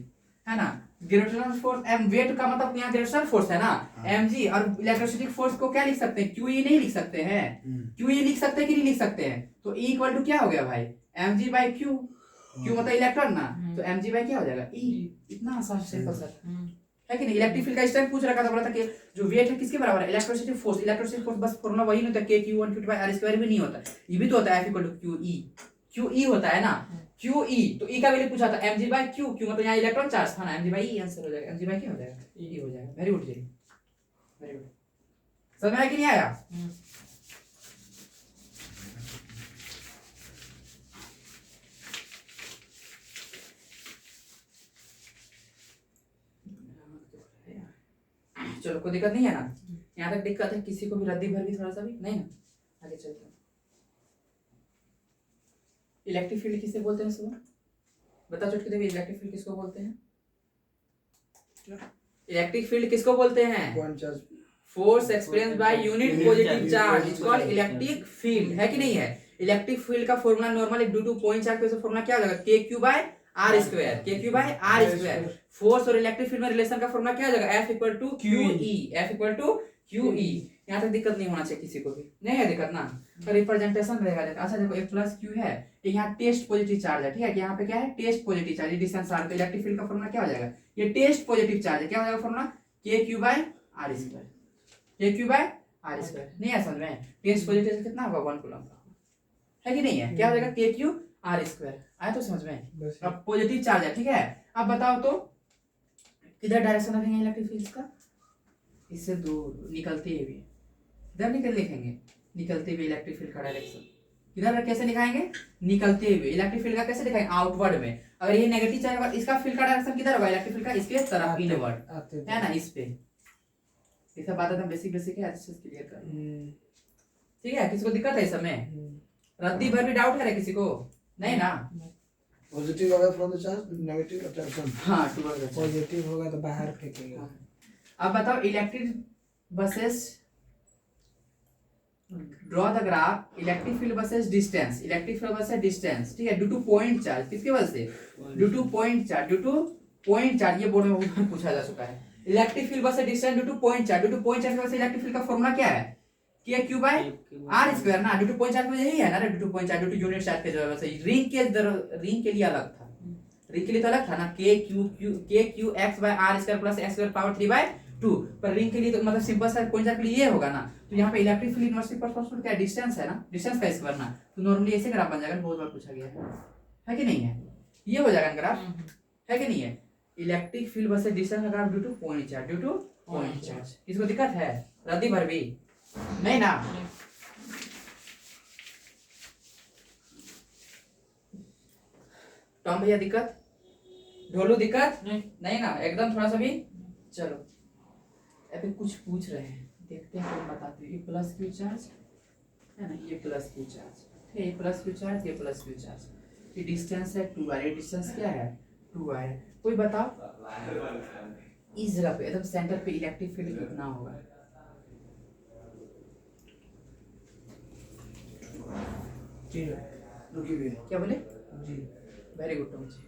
है ना। ग्रेविटेशनल फोर्स m वेट का मतलब यहाँ ग्रेविटेशनल फोर्स है ना, mg, और इलेक्ट्रोस्टैटिक फोर्स को क्या लिख सकते हैं? QE नहीं लिख सकते हैं। QE लिख सकते हैं कि नहीं लिख सकते हैं? तो E इक्वल टू क्या हो गया भाई? mg/q। q मतलब इलेक्ट्रॉन ना, तो mg क्या हो जाएगा? E। इतना आसान सिंपल सा है कि नहीं। इलेक्ट्रिक फील्ड का स्ट्रेंथ पूछ रखा था, बोला था कि जो वेट है किसके बराबर है? Electrostatic force. इलेक्ट्रोस्टैटिक फोर्स बस फॉर्मूला वही नहीं होता, K/Q1/2r² भी नहीं होता, ये भी तो होता है F=QE। QE होता है ना, QE। तो E का वैल्यू पूछा था mg/q, क्यों मतलब यहाँ इलेक्ट्रॉन चार्ज था ना, mg/e आंसर हो जाएगा। mg/q क्या हो जाएगा? E हो जाएगा। वेरी गुड जी, वेरी गुड। समझ में आया कि नहीं आया? चलो, कोई दिक्कत नहीं है ना? यहाँ तक दिक्कत है किसी को भी? रद्दी भर भी थोड़ा सा भी नहीं ना? आगे चलते हैं। इलेक्ट्रिक फील्ड किसे बोलते हैं सुबह? बता चुटकी देवी, इलेक्ट्रिक फील्ड किसको बोलते हैं? इलेक्ट्रिक फील्ड किसको बोलते हैं? Point charge force experience by unit positive charge is called electric field, है कि नहीं है? इलेक्ट्रिक फील्ड का formula normally due to point charge का फॉर्मूला क्या हो जाएगा? KQ/r²। KQ/r²। फोर्स और इलेक्ट्रिक फील्ड में रिलेशन का फॉर्मूला क्या हो जाएगा? F=QE। F=QE। यहाँ तक दिक्कत नहीं होना चाहिए किसी को भी, नहीं है दिक्कत ना? तो रिप्रेजेंटेशन रहेगा। अच्छा देखो, F+Q है, यहाँ टेस्ट पॉजिटिव चार्ज है, ठीक है। यहाँ पे क्या है? Test positive charge, distance r। तो इलेक्ट्रिक फील्ड का फॉर्मूला क्या हो जाएगा? ये टेस्ट पॉजिटिव चार्ज है, क्या हो जाएगा फॉर्मूला? KQ/r²। KQ/r²। नहीं है समझ में? टेस्ट पॉजिटिव कितना होगा? 1 कूलम का, है कि नहीं है? क्या हो जाएगा? KQ/r²। आया तो समझ में? अब पॉजिटिव चार्ज है, ठीक है। अब बताओ तो किधर डायरेक्शन रखेंगे इलेक्ट्रिक फील्ड का? इससे दूर निकलते हुए, इधर निकल लिखेंगे, निकलते हुए इलेक्ट्रिक फील्ड का डायरेक्शन किधर? कैसे दिखाएंगे? निकलते हुए। इलेक्ट्रिक फील्ड का कैसे दिखाएंगे? आउटवर्ड में। अगर ये नेगेटिव चार्ज होगा, इसका फील्ड का डायरेक्शन किधर होगा? इलेक्ट्रिक फील्ड का इसके तरफ, इनवर्ड, है ना, इस पे। ये सब बात एकदम बेसिक है, अच्छे से क्लियर कर, ठीक है। किसी को दिक्कत है इस समय? रद्दी भर भी डाउट है किसी को? नहीं ना? पॉजिटिव होगा from the charge, negative attraction. हाँ, टुवर्ड द चार्ज। पॉजिटिव होगा तो बाहर फेंकेगा। अब बताओ electric versus, draw the graph electric field versus distance. Electric field versus distance, ठीक है, ड्यू टू पॉइंट चार्ज। किसकी वजह से? Due to point charge. Due to point charge, ये बोर्ड में बहुत बार पूछा जा चुका है। Electric field versus distance due to point charge. Due to point charge की वजह से इलेक्ट्रिक फील्ड का फॉर्मूला क्या है? KQ/r² ना। ड्यू टू पॉइंट चार्ज में यही है ना, due to point charge, due to unit charge के वजह से। रिंग के लिए अलग था, रिंग के लिए तो अलग था ना, KQX/r² प्लस x² पावर 3/2। पर रिंग के लिए तो मतलब सिंपल सा पॉइंट चार्ज के लिए ये होगा ना। तो यहाँ पे इलेक्ट्रिक फील्ड यूनिवर्सिटी पर क्या डिस्टेंस है ना, डिस्टेंस का स्क्वायर ना। तो नॉर्मली ऐसे ग्राफ बन जाएगा, बहुत बार पूछा गया है कि नहीं है? ये हो जाएगा ग्राफ, है कि नहीं है? इलेक्ट्रिक फील्ड वर्सेस डिस्टेंस का graph due to point charge, due to point charge. किसको दिक्कत है? रद्दी भर भी नहीं ना? टॉम भैया दिक्कत? ढोलू दिक्कत? नहीं ना एकदम, थोड़ा सा भी चलो अभी कुछ पूछ रहे हैं, देखते हैं कौन बताते हैं। ये प्लस क्यू चार्ज है ना, ये प्लस क्यू चार्ज है, ये प्लस क्यू चार्ज, ये प्लस क्यू चार्ज, ये डिस्टेंस है 2r, ये डिस्टेंस क्या है 2r है। कोई बताओ इस जगह पे एकदम सेंटर पे इलेक्ट्रिक फील्ड कितना होगा? जीरो। रुकिए भैया, क्या बोले? जी। वेरी गुड टॉम जी।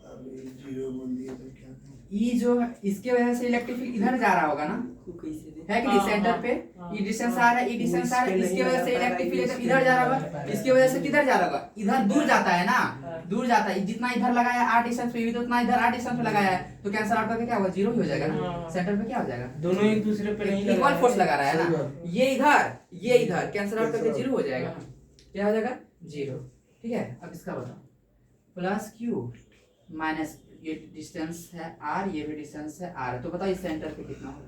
अभी जीरो बोल दिए तो क्या करें? ये जो है, इसके वजह से इलेक्ट्रिक फील्ड इधर जा रहा होगा ना, है कि नहीं? सेंटर पे ये डिस्टेंस आ रहा है, ये डिस्टेंस आ रहा है, इसकी वजह से इलेक्ट्रिक फील्ड इधर जा रहा होगा, इसकी वजह से किधर जा रहा होगा? इधर दूर जाता है ना, दूर जाता है। जितना इधर लगाया r डिस्टेंस पे भी तो उतना इधर r डिस्टेंस पे लगाया है, तो कैंसिल आउट करके क्या होगा? जीरो ही हो जाएगा ना। सेंटर पे क्या हो जाएगा? दोनों एक दूसरे पे नहीं इक्वल फोर्स लगा रहा है सही ना, बात। ये इधर कैंसिल आउट करके जीरो हो जाएगा। क्या हो जाएगा? जीरो। ठीक है, अब इसका बताओ। प्लस क्यू माइनस ये डिस्टेंस है r, ये भी डिस्टेंस है r, तो बताओ इस सेंटर पे कितना होगा?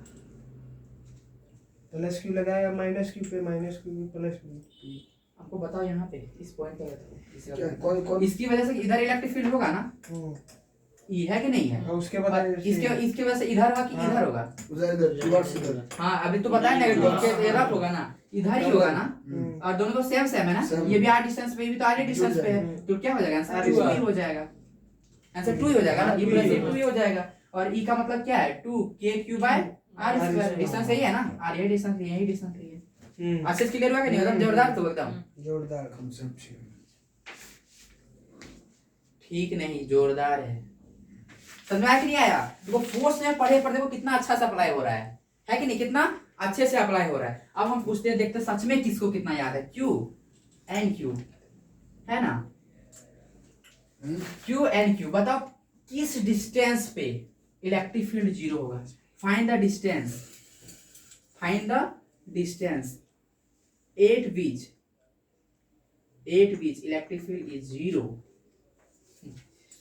प्लस क्यू लगाया माइनस क्यू पे, माइनस क्यू पे प्लस क्यू। आपको बताओ यहाँ पे इस पॉइंट पे बताओ, क्या कौन इसकी वजह से इधर इलेक्ट्रिक फील्ड होगा ना, ये है कि नहीं है? और उसके बाद इसके वजह से इधर होगा कि इधर होगा? उधर इधर रिवर्स इधर। हाँ अभी तो बताया नेगेटिव के इधर होगा ना, इधर ही होगा ना, और दोनों तो सेम सेम है ना, Same। ये भी r डिस्टेंस पे, ये भी तो r डिस्टेंस पे है, तो क्या हो जाएगा? आंसर 2 ही हो जाएगा। आंसर 2 ही हो जाएगा ना, ये प्लस ये 2 ही हो जाएगा। और e का मतलब क्या है? 2kq/r²। डिस्टेंस यही है ना, r यही डिस्टेंस है, यही डिस्टेंस है। अच्छे से क्लियर हुआ कि नहीं? एकदम जोरदार तो एकदम जोरदार कंसेप्ट ठीक नहीं, जोरदार है। समझ में आया कि नहीं आया? देखो फोर्स में पढ़े पढ़े वो कितना अच्छा से अप्लाई हो रहा है कि नहीं? कितना अच्छे से अप्लाई हो रहा है। अब हम पूछते हैं, देखते हैं सच में किसको कितना याद है। क्यू एंड क्यू है ना, क्यू एंड क्यू, बताओ किस डिस्टेंस पे इलेक्ट्रिक फील्ड जीरो होगा? Find the distance, find the distance eight which electric field is zero.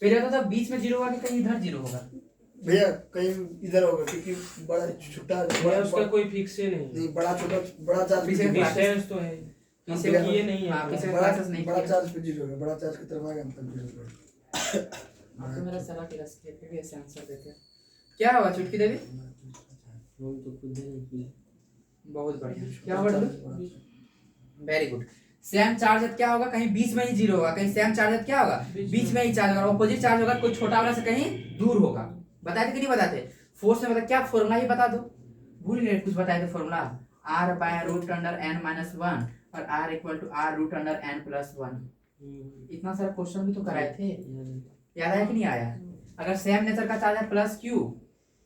पहले बता था बीच में जीरो होगा कि कहीं इधर जीरो होगा? भैया कहीं इधर होगा, क्योंकि बड़ा छोटा उसका कोई फिक्स नहीं नहीं, बड़ा छोटा बड़ा चार्ज पीछे पे डिस्टेंस तो है, पीछे हम किए नहीं हाँ, है। पीछे बड़ा क्लासेस नहीं बड़ा किए। चार्ज पे जीरो है, बड़ा चार्ज की तरफ आएगा तब जीरो होगा। आप तो मेरा सारा क्लास के भी ऐसे आंसर देते हैं। क्या होगा चुटकी देवी? हम तो खुद ही नहीं किए। बहुत बढ़िया। क्या होगा? Very good. सेम चार्ज क्या होगा? कहीं बीच में ही जीरो होगा, कहीं सेम चार्ज क्या होगा? बीच में ही चार्ज होगा। ऑपोजिट चार्ज होगा कोई छोटा वाला से कहीं दूर होगा। बताते कि नहीं बताते? फोर्स में बता, क्या फॉर्मूला ही बता दो, भूल गए कुछ बताए थे फॉर्मूला? r/√n-1 और r = r√n+1। इतना सारा क्वेश्चन भी तो कराए थे, याद है कि नहीं आया? अगर सेम नेचर का चार्ज है प्लस क्यू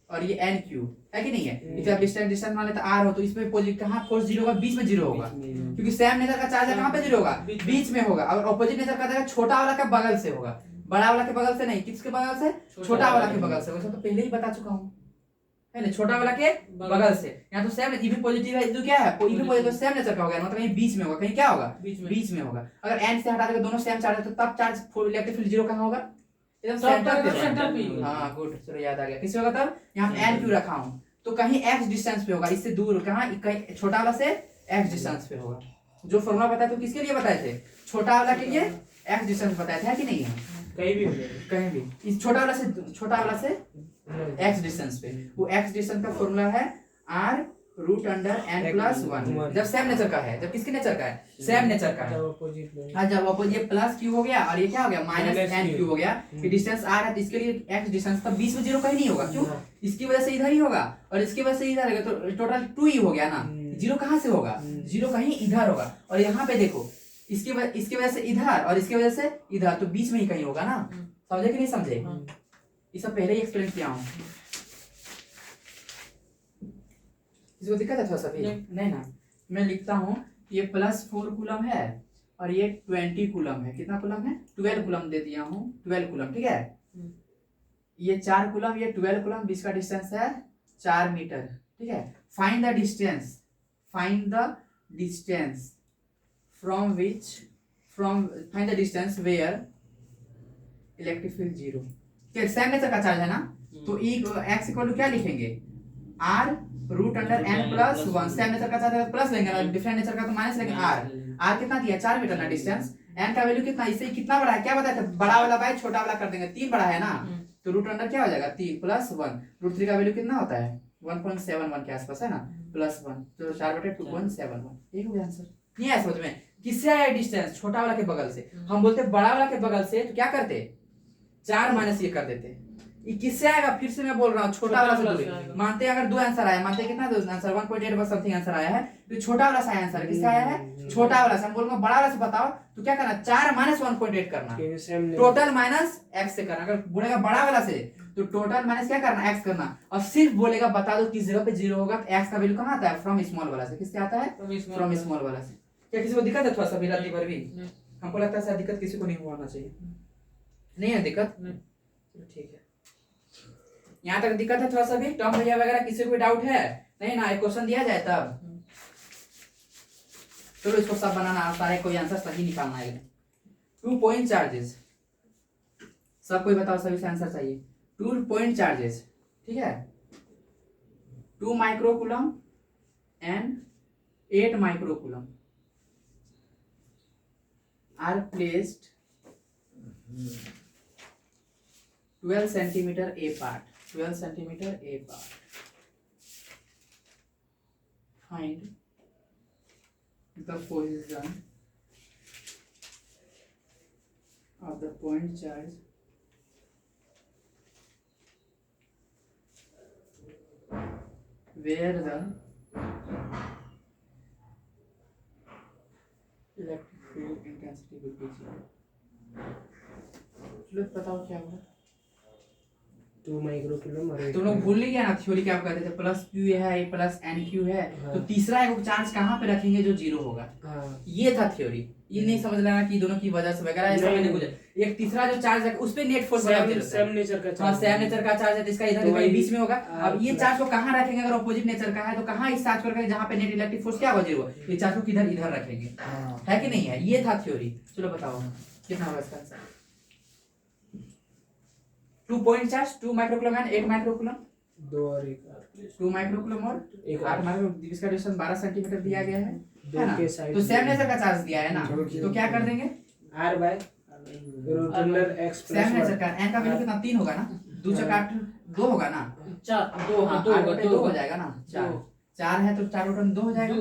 और ये एन क्यू है कि नहीं है, इसे आप डिस्टेंस मान लेते आर हो, तो इसमें पॉजिटिव कहाँ फोर्स जीरो होगा? बीच में जीरो होगा, क्योंकि सेम नेचर का चार्ज है कहाँ पे जीरो होगा? बीच में होगा। और ऑपोजिट नेचर का चार्ज छोटा वाला के बगल से होगा, बड़ा वाला के बगल से नहीं। किसके बगल से? छोटा वाला के बगल से। वैसे तो पहले ही बता चुका हूँ, है ना, छोटा वाला के बगल से। यहाँ तो सेम ये भी पॉजिटिव है, जो क्या है ये भी पॉजिटिव, सेम नेचर का हो गया, मतलब कहीं बीच में होगा, कहीं क्या होगा? बीच में होगा। अगर एन से हटा देंगे दोनों सेम चार्ज है, तो तब चार्ज इलेक्ट्रिक फील्ड जीरो कहाँ होगा? एकदम सेंटर पे। हाँ गुड, चलो याद आ गया। किस होगा तब? यहाँ पे एन क्यू रखा हूँ, तो कहीं x डिस्टेंस पे होगा, इससे दूर कहाँ? कहीं छोटा वाला से x डिस्टेंस पे होगा। जो फॉर्मूला बताया तो किसके लिए बताए थे? छोटा वाला के लिए x डिस्टेंस बताए थे, है कि नहीं है? कहीं भी हो जाएगा, कहीं भी इस छोटा वाला से x डिस्टेंस पे, वो x डिस्टेंस का फॉर्मूला है r√n+1। जब सेम नेचर का है, जब किसके नेचर का है? सेम नेचर का है। हाँ, जब अपोजिट ये प्लस क्यू हो गया और ये क्या हो गया? माइनस एन क्यू हो गया। ये डिस्टेंस r है, तो इसके लिए x डिस्टेंस तब बीच में जीरो कहीं नहीं होगा। क्यों? इसकी वजह से इधर ही होगा और इसकी वजह से इधर होगा, तो टोटल 2 ही हो गया ना। जीरो कहाँ से होगा? जीरो कहीं इधर होगा। और यहाँ पे देखो, इसकी वजह से इधर और इसकी वजह से इधर, तो बीच में ही कहीं होगा ना। समझे कि नहीं समझे? ये सब पहले ही एक्सप्लेन किया हूँ। इसको दिक्कत है थोड़ा सा भी? नहीं ना, मैं लिखता हूँ ये +4 कूलम है और ये 20 कूलम है। कितना कूलम है? 12 कूलम दे दिया हूँ, 12 कूलम, ठीक है। ये 4 कूलम, ये 12 कूलम, बीच का डिस्टेंस है 4 मीटर, ठीक है। Find the distance find the distance where electric field zero. Same nature का चार्ज है ना, तो x = क्या लिखेंगे? r√n+1। सेम नेचर का चार्ज है प्लस लेंगे ना, डिफरेंट नेचर का तो माइनस लेंगे। r कितना दिया? 4 मीटर ना डिस्टेंस। n का वैल्यू कितना? इससे कितना बड़ा है क्या बताया था? बड़ा वाला बाय छोटा वाला कर देंगे, 3 बड़ा है ना, तो रूट अंडर क्या हो जाएगा 3 प्लस 1, रूट 3 का वैल्यू कितना होता है 1.71 के आसपास है ना, प्लस 1 तो 4/2.71, यही हो गया आंसर। नहीं आया समझ में? किससे आया डिस्टेंस? छोटा वाला के बगल से। हम बोलते बड़ा वाला के बगल से तो क्या करते 4 माइनस ये कर देते। ये किससे आएगा? फिर से मैं बोल रहा हूँ छोटा वाला से दूरी। मानते हैं अगर दो आंसर आया, मानते हैं कितना दो आंसर 1.8 बस समथिंग आंसर आया है, तो छोटा वाला से आंसर किससे आया है? छोटा वाला से। हम बोलूंगा बड़ा वाला से बताओ तो क्या करना 4 माइनस 1.8 करना, टोटल माइनस x से करना। अगर बोलेगा बड़ा वाला से तो टोटल माइनस क्या करना x करना, और सिर्फ बोलेगा बता दो किस जगह पे 0 होगा तो x का वैल्यू कहां आता है? फ्रॉम स्मॉल वाला से। किससे आता है? फ्रॉम स्मॉल वाला से। क्या किसी को दिक्कत है थोड़ा सा भी रात भर भी? हमको लगता है शायद दिक्कत किसी को नहीं होना चाहिए। नहीं है दिक्कत? चलो ठीक है, यहाँ तक दिक्कत है थोड़ा सा भी? टर्म भैया वगैरह किसी को डाउट है? नहीं ना, एक क्वेश्चन दिया जाए तब चलो इसको सब बनाना आता है, कोई आंसर सही निकालना है। 2 पॉइंट चार्जेस, सब कोई बताओ, सभी से आंसर चाहिए। 2 पॉइंट चार्जेस, ठीक है, 2 microcoulomb and 8 microcoulomb are placed 12 centimeter apart. 12 centimeter apart. Find the position of the point charge where the electric field intensity will be 0. चलो बताओ क्या होगा? 2 माइक्रोकूलम और तुम लोग भूल नहीं गया ना थ्योरी क्या कहते थे? प्लस क्यू है प्लस एन क्यू है, तो तीसरा एक चार्ज कहाँ पे रखेंगे जो 0 होगा? ये था थ्योरी। ये नहीं समझ लेना कि दोनों की वजह से वगैरह ऐसा नहीं कुछ। एक तीसरा जो चार्ज है उस पे नेट फोर्स सेम नेचर का चार्ज, सेम नेचर का चार्ज है, जिसका इधर कहीं बीच में होगा। अब ये चार्ज को कहाँ रखेंगे? अगर अपोजिट नेचर का है तो कहाँ इस चार्ज को रखेंगे जहाँ पे नेट इलेक्ट्रिक फोर्स क्या होगा 0? ये चार्ज को किधर इधर रखेंगे, है कि नहीं है? ये था थ्योरी। चलो बताओ कितना होगा इसका answer? 2 point charge 2 microcoulomb and 8 microcoulomb, 2 और 1 2 माइक्रोकूलम और 8 माइक्रोकूलम, जिसका डिस्टेंस 12 सेंटीमीटर दिया गया है ना? के साइड तो सेम नेचर का चार्ज दिया है ना, तो क्या कर देंगे r by root under x same nature plus का n का वैल्यू कितना 3 होगा ना, 2 × 8 2 होगा ना, 2 हाँ 2 हो जाएगा ना, 4 है तो 4 बटे 2 हो जाएगा,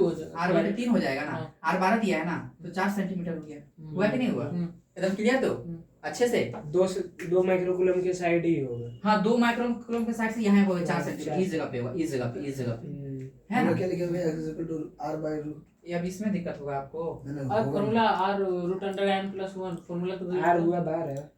r बटे 3 हो जाएगा ना, r 12 दिया है ना, तो 4 सेंटीमीटर हो गया। हुआ कि नहीं हुआ? एकदम क्लियर तो अच्छे से? 2 माइक्रोकूलम के साइड ही होगा। हाँ 2 माइक्रोकूलम के साइड से यहाँ होगा 4 सेंटीमीटर, इस जगह पे होगा, इस जगह पे, इस जगह पे, है ना? क्या लिखा हुआ है? x equal to r by root. ये अब इसमें दिक्कत होगा आपको। और formula r root under n plus 1 formula तो r हुआ बाहर है यार,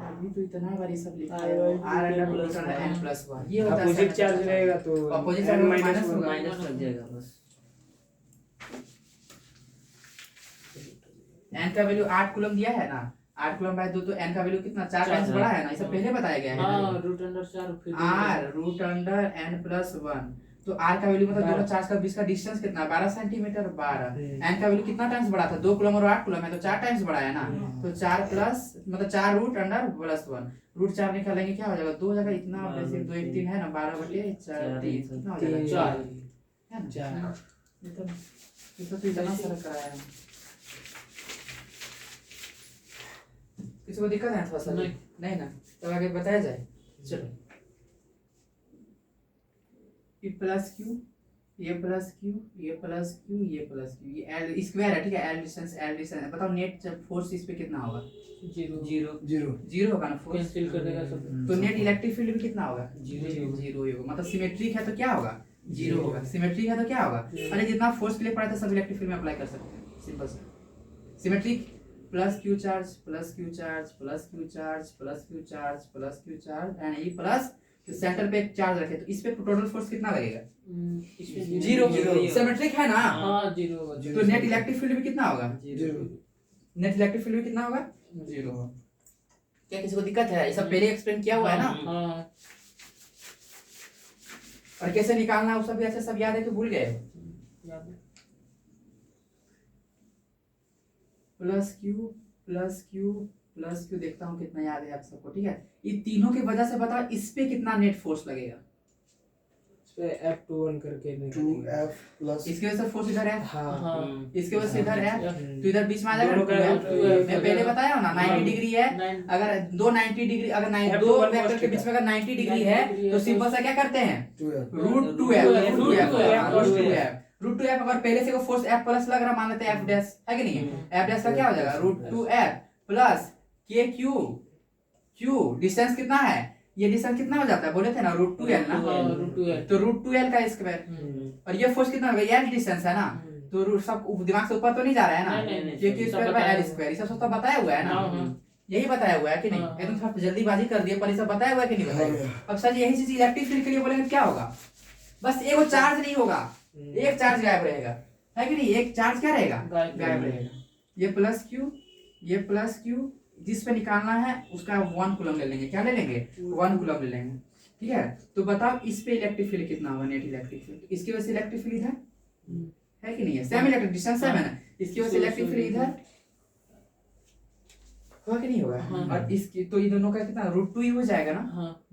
अभी तो इतना बार ये सब लिखा R है, by r under plus plus n plus 1, ये होता है अपोजिट चार्ज रहेगा तो opposite n charge minus minus होगा, माइनस लग जाएगा बस। n का वैल्यू 8 कूलम दिया है ना, 8 कूलम बाय 2 तो n का वैल्यू कितना 4 टाइम्स बड़ा है ना, ये सब पहले बताया गया है। हां रूट अंडर 4 फिर r root under n plus 1, तो r का वैल्यू मतलब दोनों चार्ज का बीच का डिस्टेंस कितना 12 सेंटीमीटर 12, n का वैल्यू कितना टाइम्स बड़ा था 2 कूलम और 8 कूलम है तो 4 टाइम्स बड़ा है ना, तो 4 प्लस मतलब 4 रूट अंडर प्लस 1, रूट 4 निकालेंगे क्या हो जाएगा 2 हो जाएगा, इतना बेसिक 2 1 3 है ना 12 बटे 4 3 कितना हो जाएगा 4 है ना। ये तो इतना सारा कराया है, किसी को दिक्कत है थोड़ा सा? नहीं ना, तो आगे बताया जाए। चलो ये प्लस क्यू, ये प्लस क्यू, ये प्लस क्यू, ये प्लस क्यू, ये एल स्क्वायर है, ठीक है, एल डिस्टेंस बताओ नेट फोर्स इस पे कितना होगा? 0 होगा ना फोर्स, कैंसिल कर देगा सब। तो नेट इलेक्ट्रिक फील्ड भी कितना होगा? 0 होगा, मतलब सिमेट्रिक है तो क्या होगा? 0 होगा, सिमेट्रिक है तो क्या होगा? अरे जितना फोर्स के लिए पढ़ा था सब इलेक्ट्रिक फील्ड में अप्लाई कर सकते हैं, सिंपल सा। Symmetric plus Q charge plus Q charge plus Q charge plus Q charge plus Q charge and E plus centre पे एक चार्ज रखे तो इस पे टोटल फोर्स कितना लगेगा? 0। सिमेट्रिक है ना? हां 0 तो नेट इलेक्ट्रिक फील्ड भी कितना होगा? 0। नेट इलेक्ट्रिक फील्ड भी कितना होगा? 0 होगा। क्या किसी को दिक्कत है? ये सब पहले एक्सप्लेन किया हुआ है ना, हां और कैसे निकालना है वो सब ऐसे सब याद है कि भूल गए? Plus q plus q plus Q, देखता हूँ कितना याद है आप सबको, ठीक है। ये तीनों की वजह से बताओ इस पे कितना नेट फोर्स लगेगा? पे F21 करके निकालेंगे। 2f plus इसकी वजह से फोर्स इधर है, हाँ इसके वजह से इधर है, हम्म। तो इधर बीच में आ जाएगा दोनों का 2f। 2f मैं पहले बताया हूं ना 90 डिग्री है, अगर दो 90 डिग्री, अगर दो F21 वेक्टर के बीच में अगर 90 डिग्री है तो सिंपल सा क्या करते हैं, 2f रूट 2f अगर पहले से फोर्स f प्लस लग रहा मान लेते हैं f डैश है कि नहीं, f डैश का क्या हो जाएगा root 2f plus k q distance कितना है, ये डिस्टेंस कितना हो जाता है बोले थे ना रूट 2l ना, तो रूट 2l का स्क्वायर, और ये फोर्स कितना होगा ये डिस्टेंस है ना, तो रूट सब दिमाग से ऊपर तो नहीं जा रहा है ना, k square by l square, ये सब बताया हुआ है ना, यही बताया हुआ है कि नहीं, एकदम थोड़ा जल्दीबाजी कर दिया पर ये सब बताया हुआ है कि नहीं बताया। अब सर यही चीज इलेक्ट्रिक फील्ड के लिए बोलेंगे क्या होगा, बस एक वो चार्ज नहीं होगा, एक चार्ज गायब रहेगा है कि नहीं, एक चार्ज क्या रहेगा गायब रहेगा, ये प्लस क्यू जिस पे निकालना है उसका 1 कूलम ले लेंगे, क्या ले लेंगे 1 कूलम ले लेंगे, ठीक है। तो बताओ इस पे इलेक्ट्रिक फील्ड कितना होगा, नेट इलेक्ट्रिक फील्ड, इसकी वजह से इलेक्ट्रिक फील्ड इधर है कि नहीं है, सेम इलेक्ट्रिक डिस्टेंस सेम है ना, इसकी वजह से इलेक्ट्रिक फील्ड इधर होगा कि नहीं होगा, और इसकी तो ये दोनों का कितना रूट 2 ही हो जाएगा ना,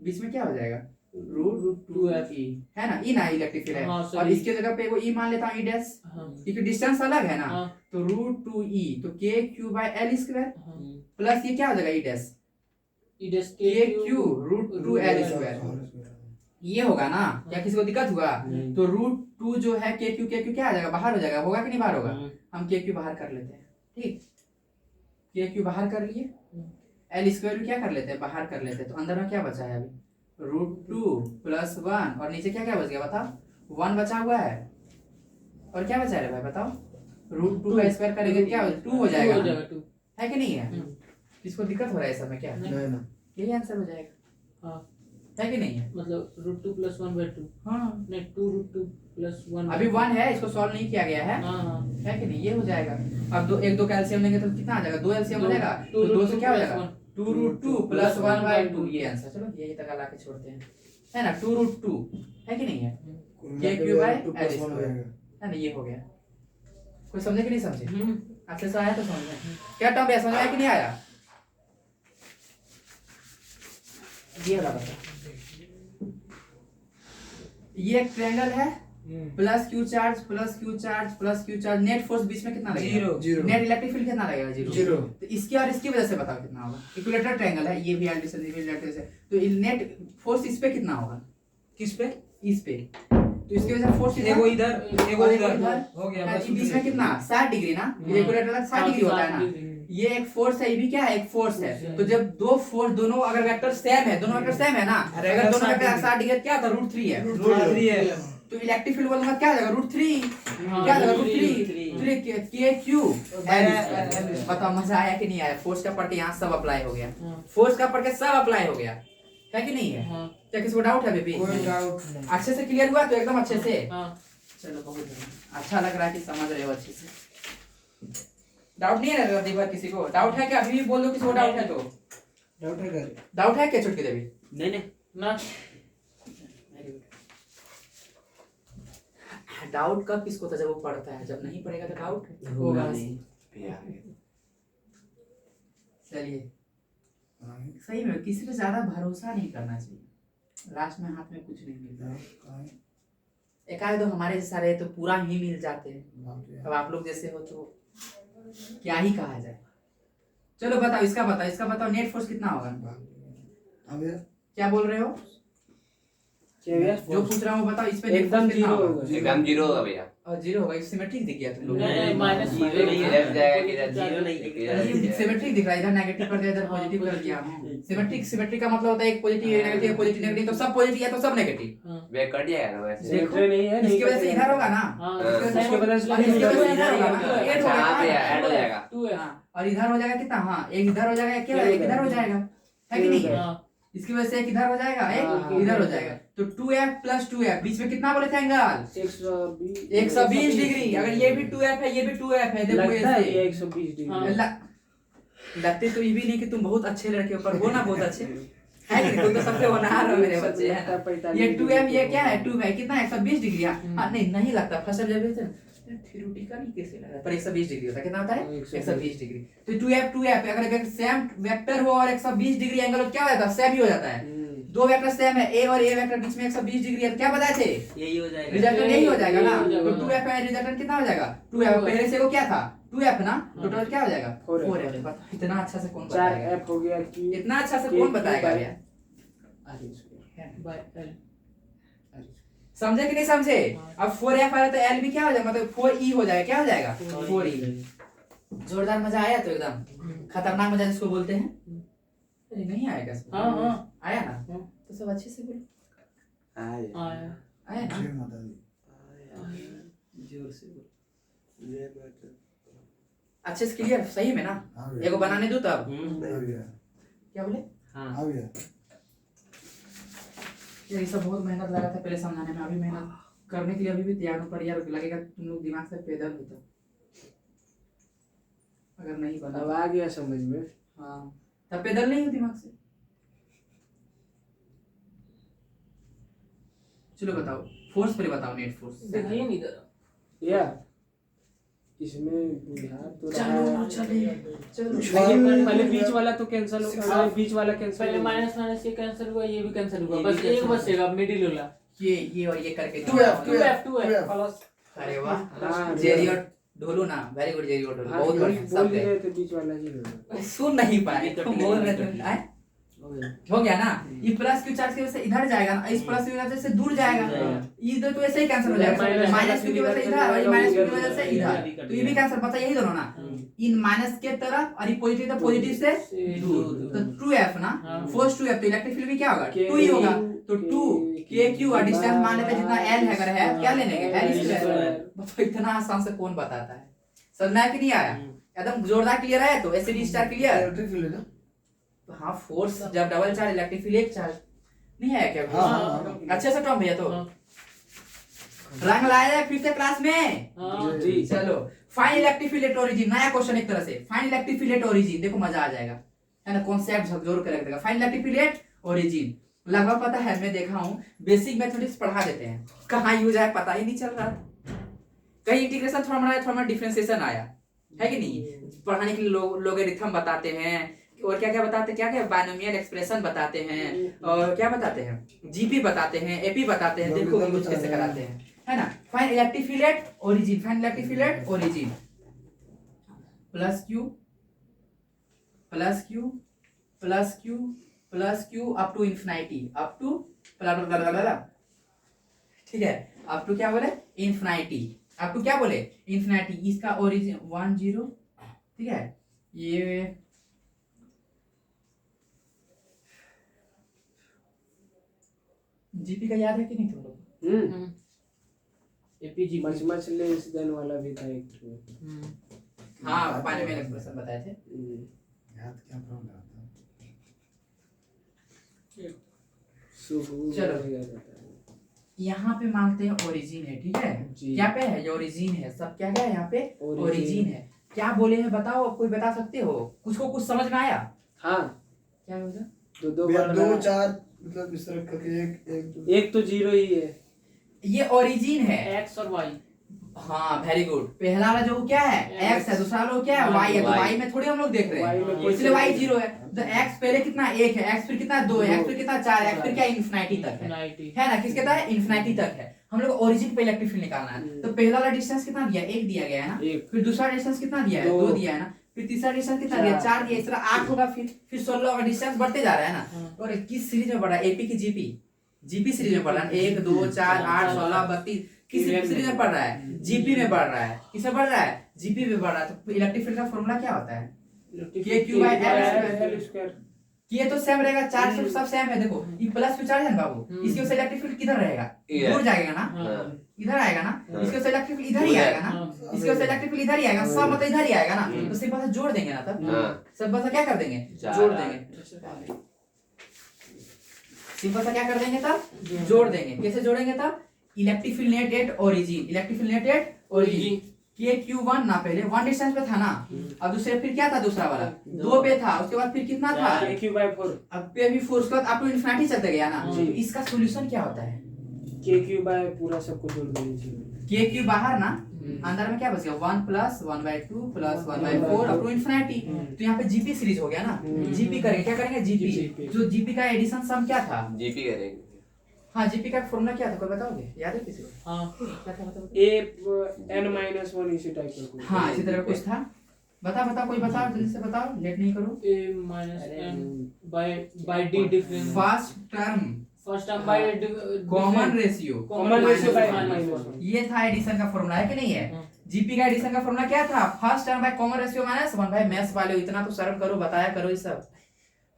बीच में क्या हो जाएगा रूट 2f है ना, ई ना इलेक्ट्रिक फील्ड है, और इसके जगह पे वो ई मान लेता हूँ ई डैश, क्योंकि डिस्टेंस अलग है ना, तो रूट 2e तो k q by l square plus ये क्या हो जाएगा E dash k q root 2l square, ये होगा ना, क्या किसी को दिक्कत हुआ, तो रूट 2 जो है k q क्या आ जाएगा बाहर हो जाएगा, होगा कि नहीं बाहर होगा, हम k q बाहर कर लेते हैं, ठीक k q बाहर कर लिए, l स्क्वायर भी क्या कर लेते हैं बाहर कर लेते हैं, तो अंदर में क्या बचा है अभी रूट 2 प्लस 1 और नीचे क्या क्या बच गया बताओ 1 बचा हुआ है, और क्या बचा है भाई बताओ रूट 2 का स्क्वायर करेंगे क्या 2 हो जाएगा है कि नहीं है, किसको दिक्कत हो रहा है इस समय क्या, नहीं ना यही आंसर हो जाएगा है कि नहीं है, मतलब रूट 2 प्लस 1 बाय 2 हाँ नहीं 2 रूट 2 प्लस 1 अभी 1 है, इसको सॉल्व नहीं किया गया है, है कि नहीं, ये हो जाएगा। अब दो एक दो कैल्शियम लेंगे तो कितना आ जाएगा 2 एलसीएम बनेगा, तो 2 से क्या हो जाएगा 2 रूट 2 प्लस 1 बाय 2, ये आंसर, चलो यही तक ला के छोड़ते हैं है ना, 2 रूट 2 है कि नहीं है, k q by l square है ना, ये हो गया, कोई समझे कि नहीं समझे, अच्छे से आया तो समझे, क्या टर्म है समझ में आया कि नहीं आया, ये वाला बता, ये एक ट्रायंगल है plus Q charge plus Q charge plus Q charge, net force बीच में कितना लगेगा जीरो, नेट इलेक्ट्रिक फील्ड कितना लगेगा जीरो, तो इसकी और इसकी वजह से बताओ कितना होगा, इक्विलेटरल ट्रायंगल है, ये भी एल डिस्टेंस भी इलेक्ट्रिक है, तो नेट फोर्स इस पे कितना होगा, किस पे इस पे, तो इसकी वजह से फोर्स एगो इधर एगो उधर हो गया बस, बीच में कितना 60 डिग्री ना, ये इक्विलेटरल 60 डिग्री होता है ना, ये एक फोर्स है, ये भी क्या है एक फोर्स है, तो जब दो फोर्स दोनों अगर वेक्टर सेम है, दोनों वेक्टर सेम है ना, अगर दोनों वेक्टर 60 डिग्री क्या होता है √3 है, √3 है, तो इलेक्ट्रिक फील्ड बोलूंगा क्या आ जाएगा √3, क्या आ जाएगा √3 k q l, बताओ मजा आया कि नहीं आया, फोर्स का पढ़ के यहाँ सब अप्लाई हो गया, फोर्स का पढ़ के सब अप्लाई हो गया है कि नहीं है, क्या किसी को डाउट है बेबी, कोई डाउट नहीं, अच्छे से क्लियर हुआ तो एकदम अच्छे से, चलो बहुत बढ़िया, अच्छा लग रहा है कि समझ रहे हो अच्छे से, डाउट नहीं है ना दीवार, किसी को डाउट है क्या, अभी भी बोल दो किसी को डाउट है तो, डाउट है कर, डाउट है क्या छुटकी देवी, नहीं ना, डाउट कब किसको था जब वो पढ़ता है, जब नहीं पढ़ेगा तो डाउट होगा नहीं, चलिए सही में किसी पे ज्यादा भरोसा नहीं करना चाहिए, लास्ट में हाथ में कुछ नहीं मिलता, एक आध दो हमारे जैसा रहे तो पूरा ही मिल जाते हैं, अब आप लोग जैसे हो तो क्या ही कहा जाए, चलो बताओ इसका बताओ नेट फोर्स कितना होगा, क्या बोल रहे हो, जो पूछ रहा हूँ बताओ, इस पे एकदम जीरो होगा, एकदम जीरो होगा भैया, और जीरो होगा, सिमेट्रिक दिख गया तुम लोग, नहीं माइनस जीरो नहीं इधर जाएगा इधर जीरो नहीं सिमेट्रिक दिख रहा है, इधर नेगेटिव कर दिया इधर पॉजिटिव कर दिया, सिमेट्रिक का मतलब होता है एक पॉजिटिव एक नेगेटिव पॉजिटिव नेगेटिव, तो सब पॉजिटिव है तो सब नेगेटिव, वे कट जाएगा ना वैसे, देखो नहीं है, इसकी वजह से इधर होगा ना, इसके वजह से इसकी वजह से इधर होगा ना, ऐड अच्छा यहाँ पे होगा, ऐड हो जाएगा, 2 है, और इधर हो जाएगा कितना, हाँ एक इधर हो जाएगा, क्या एक इधर हो जाएगा है कि नहीं, इसकी वजह से एक इधर हो जाएगा एक इधर हो जाएगा, तो 2f प्लस 2f बीच में कितना बोले थे एंगल 120 डिग्री, अगर ये भी 2f है ये भी 2f है, देखो ये ऐसे 120 डिग्री लगते तो ये भी नहीं कि तुम बहुत अच्छे लड़के हो, पर हो ना बहुत अच्छे है कि तुम तो सबसे होनहार हो मेरे बच्चे, ये 2f ये क्या है 2 है कितना 120 डिग्री, हाँ नहीं लगता फर्स्ट जब थ्योरेटिकली कैसे लगा, पर 120 डिग्री होता है, कितना होता है 120 डिग्री, तो 2f अगर सेम वेक्टर हो और 120 डिग्री एंगल हो क्या हो जाता है सेम ही हो जाता है, दो वेक्टर सेम है, ए और ए वेक्टर बीच में 120 डिग्री है, तो क्या बताए थे? यही हो जाएगा। रिजल्टेंट यही हो जाएगा ना। यही हो तो जाएगा। 2f का रिजल्टेंट कितना हो जाएगा? 2f। पहले से वो क्या था? 2f ना, तो टोटल क्या हो जाएगा? 4f। 4f। बता, इतना अच्छा से कौन 4 बताएगा? f हो गया q इतना अच्छा से K कौन Q बताएगा by भैया? r square बाय एल समझे कि नहीं समझे? अब 4f आ रहा तो l भी क्या हो जाएगा? मतलब 4e हो जाएगा। क्या हो जाएगा? 4e। जोरदार मजा आया तो एकदम खतरनाक मजा जिसको बोलते हैं। अरे नहीं आएगा इसमें? हाँ आया ना? हाँ। तो सब अच्छे से बोलो। आया आया ना? जय माता दी। जोर से बोलो। जय माता दी। अच्छे से क्लियर सही में ना? हाँ भैया। एगो बनाने दो तब। आ गया। क्या बोले? आ गया। यार ये सब बहुत मेहनत लगा था पहले समझाने में, अभी मेहनत करने के लिए अभी भी तैयार हूँ, पर यार लगेगा तुम लोग दिमाग से पैदल होता अगर नहीं बना। अब आ गया समझ में। हाँ तब पैदल नहीं हो दिमाग से। चलो बताओ फोर्स पहले बताओ, नेट फोर्स। देखिए नहीं इधर या इसमें बुझा तो रहा चलो है। चलो पहले बीच वाला तो कैंसिल हो गया, बीच वाला कैंसिल पहले हो गया। माइनस माइनस ये कैंसिल हुआ, ये भी कैंसिल हुआ, ये बस भी एक cancel बचेगा मिडिल वाला। ये और ये करके 2f 2f प्लस। अरे वाह हाँ, जेरी और ढोलू ना, वेरी गुड जेरी और ढोलू, हाँ, बहुत बढ़िया बोल सब ही है। रहे थे बीच वाला ही होगा। सुन नहीं पाए तो बोल रहे थे आए? हो गया ना? ये प्लस क्यू चार्ज की वजह से इधर जाएगा ना, इस प्लस की वजह से दूर जाएगा, इधर तो ऐसे ही कैंसिल हो जाएगा। माइनस क्यू की वजह से इधर और ये माइनस क्यू की वजह से इधर, तो ये भी कैंसिल। पता यही दोनों ना, इन माइनस के तरफ और ये पॉजिटिव तो पॉजिटिव से दूर, तो 2f ना, फोर्स 2f, तो इलेक्ट्रिक फील्ड भी क्या होगा? 2 ही होगा, तो 2 kq और डिस्टेंस मान लेते हैं जितना l है, अगर है क्या लेने के l स्क्वायर। बताओ इतना आसान से कौन बताता है? समझ में आया कि नहीं आया? एकदम जोरदार क्लियर है। तो ऐसे भी स्टार क्लियर। इलेक्ट्रिक फील्ड है ना? तो हाँ फोर्स जब डबल चार्ज इलेक्ट्रिक फील्ड एक चार्ज नहीं है क्या? हाँ। अच्छे से टॉम भैया तो हाँ। रंग लाया है 5th क्लास में। हाँ जी चलो find electric field at origin, नया क्वेश्चन एक तरह से। Find electric field at origin, देखो मजा आ जाएगा, है ना? कॉन्सेप्ट झकझोर कर रख देगा। Find electric field at origin लगभग पता है, मैं देखा हूँ बेसिक मैथमेटिक्स पढ़ा देते हैं, कहाँ यूज है पता ही नहीं चल रहा। कहीं इंटीग्रेशन थोड़ा डिफरेंशिएशन आया है कि नहीं? पढ़ाने के लिए लोगरिथम बताते हैं, और क्या क्या बताते हैं, क्या क्या बाइनोमियल एक्सप्रेशन बताते हैं, और क्या बताते हैं, जीपी बताते हैं, एपी बताते हैं। देखो कि कुछ कैसे कराते हैं, है ना? Find electric field at origin, find electric field at origin. Plus q plus q plus q plus q up to infinity, up to ठीक है, अप टू क्या बोले? इन्फिनिटी। अप टू क्या बोले? इन्फिनिटी। इसका ओरिजिन 1 0, ठीक है? ये जीपी का याद है कि नहीं तुम लोग? APG much much less than वाला भी था एक तो। हाँ पानी में एक्सप्रेशन बताए थे। याद क्या प्रॉब्लम आता चलो। यहाँ पे मांगते हैं ओरिजिन है, ठीक है? जी। क्या पे है? ये ओरिजिन है, सब क्या क्या है यहाँ पे? Origin। ओरिजिन है। क्या बोले हैं बताओ, कोई बता सकते हो? कुछ को कुछ समझ में आया? हाँ क्या बोला? तो दो भैया बार 2 लगा। 4 मतलब इस तरह करके एक एक तो 0 ही है। ये ओरिजिन है। एक्स और वाई। हाँ वेरी गुड। पहला वाला जो क्या है? x है, दूसरा वाला क्या है? y है। तो Y। y में थोड़ी हम लोग देख रहे Y में हैं, कोई इसलिए y नहीं। 0 है। तो x पहले कितना 1 है, x फिर कितना 2 है, x फिर कितना 4 है, x फिर क्या इन्फिनिटी तक है, 90 है ना? किसके तक है? इन्फिनिटी तक है। हम लोग ओरिजिन पे इलेक्ट्रिक फील्ड निकालना है। तो पहला वाला डिस्टेंस कितना दिया? 1 दिया गया है ना? एक। फिर दूसरा डिस्टेंस कितना दिया है? 2 दिया है ना? फिर तीसरा डिस्टेंस कितना दिया? 4 दिया। इस तरह 8 होगा, फिर 16 होगा। डिस्टेंस बढ़ते जा रहा है ना? और किस सीरीज में बढ़ रहा है? एपी की जीपी? जीपी सीरीज में बढ़ रहा है। 1 2 4 8 16 32 किस सीरीज में बढ़ रहा है? जीपी में बढ़ रहा है। किसमें बढ़ रहा है? जीपी में बढ़ रहा है। तो इलेक्ट्रिक फील्ड का फॉर्मूला क्या होता है? KQ by L square. ये तो सेम रहेगा, चार्ज सब सेम है। देखो ये प्लस क्यू चार्ज है ना बाबू, इसके वजह से इलेक्ट्रिक फील्ड किधर रहेगा? इधर। दूर जाएगा ना? हाँ। इधर आएगा ना? हाँ। इसके वजह से इलेक्ट्रिक फील्ड इधर ही आएगा ना? हाँ। इसके वजह से इलेक्ट्रिक फील्ड इधर ही आएगा, सब मतलब इधर ही आएगा ना? तो सिंपल सा जोड़ देंगे ना तब। हाँ। सिंपल सा क्या कर देंगे? चार जोड़ आठ। देंगे। सिंपल सा क्या कर देंगे तब? जोड़ देंगे। कैसे जोड़ेंगे तब? Electric field net at origin, electric field net at origin. KQ1 ना, पहले 1 डिस्टेंस पे था ना, अब दूसरे फिर क्या था? दूसरा वाला 2 पे था, उसके बाद फिर कितना था? KQ/4। अब पे भी 4, उसके बाद अप टू इन्फिनिटी चलते गया ना? जी। इसका सॉल्यूशन क्या होता है? KQ बाय पूरा सबको जोड़ दीजिए। KQ बाहर ना, अंदर में क्या बच गया 1 plus 1/2 plus 1/4 up to infinity. तो यहाँ पे जीपी सीरीज हो गया ना, जीपी करेंगे, क्या करेंगे जीपी। जो जीपी का एडिशन सम क्या था, जीपी करेंगे। हाँ जीपी का फॉर्मूला क्या था कोई बताओगे, याद है किसी को? हाँ क्या था बताओ। a n-1 इसी टाइप का कुछ। हाँ इसी तरह का कुछ था, बता कोई बताओ जल्दी से बताओ, लेट नहीं करो। a minus n by d difference first term by common ratio common ratio by -1। -1। ये था एडिशन का फॉर्मूला है कि नहीं है? जीपी का एडिशन का फॉर्मूला क्या था? First term by common ratio -1। भाई मैथ्स वाले इतना तो शर्म करो, बताया करो ये सब।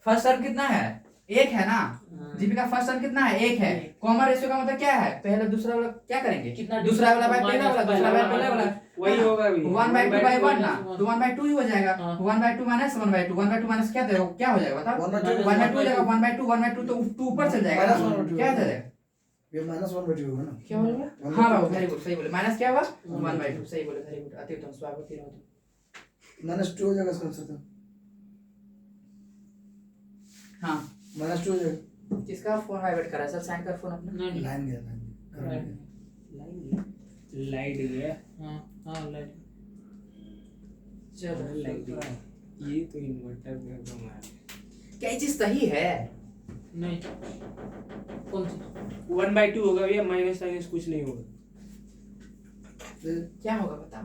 फर्स्ट टर्म कितना है? 1 है ना। जीपी का फर्स्ट टर्म कितना है? 1 है। कॉमन रेशियो का मतलब क्या है? पहला दूसरा वाला क्या करेंगे? कितना दूसरा वाला बाय पहला वाला, दूसरा बाय पहला वाला, वही होगा अभी 1/2 by 1 ना, तो 1/2 ही हो जाएगा। 1/2 माइनस 1/2, 1/2 माइनस क्या देगा, क्या हो जाएगा बताओ? 1/2 हो जाएगा, 1/2 तो 2 ऊपर चल जाएगा, क्या हो जाएगा? ये -1/2 होगा ना। क्या होगा? हाँ बाबू वेरी गुड, सही बोले। माइनस क्या हुआ? 1/2, सही बोले, वेरी गुड। अति उत्तम, स्वागत है। -2 हो जाएगा सर तो। हाँ -2 हो जाएगा। किसका फोन वाइब्रेट कर रहा है सर? साइन कर फोन अपना। नहीं लाइन गया। लाइट गया। हाँ लाइट चलो लाइट गया। ये तो इन्वर्टर का काम है। क्या ये चीज सही है? नहीं कौन सी 1/2 होगा भैया, माइनस कुछ नहीं होगा। क्या होगा बताओ।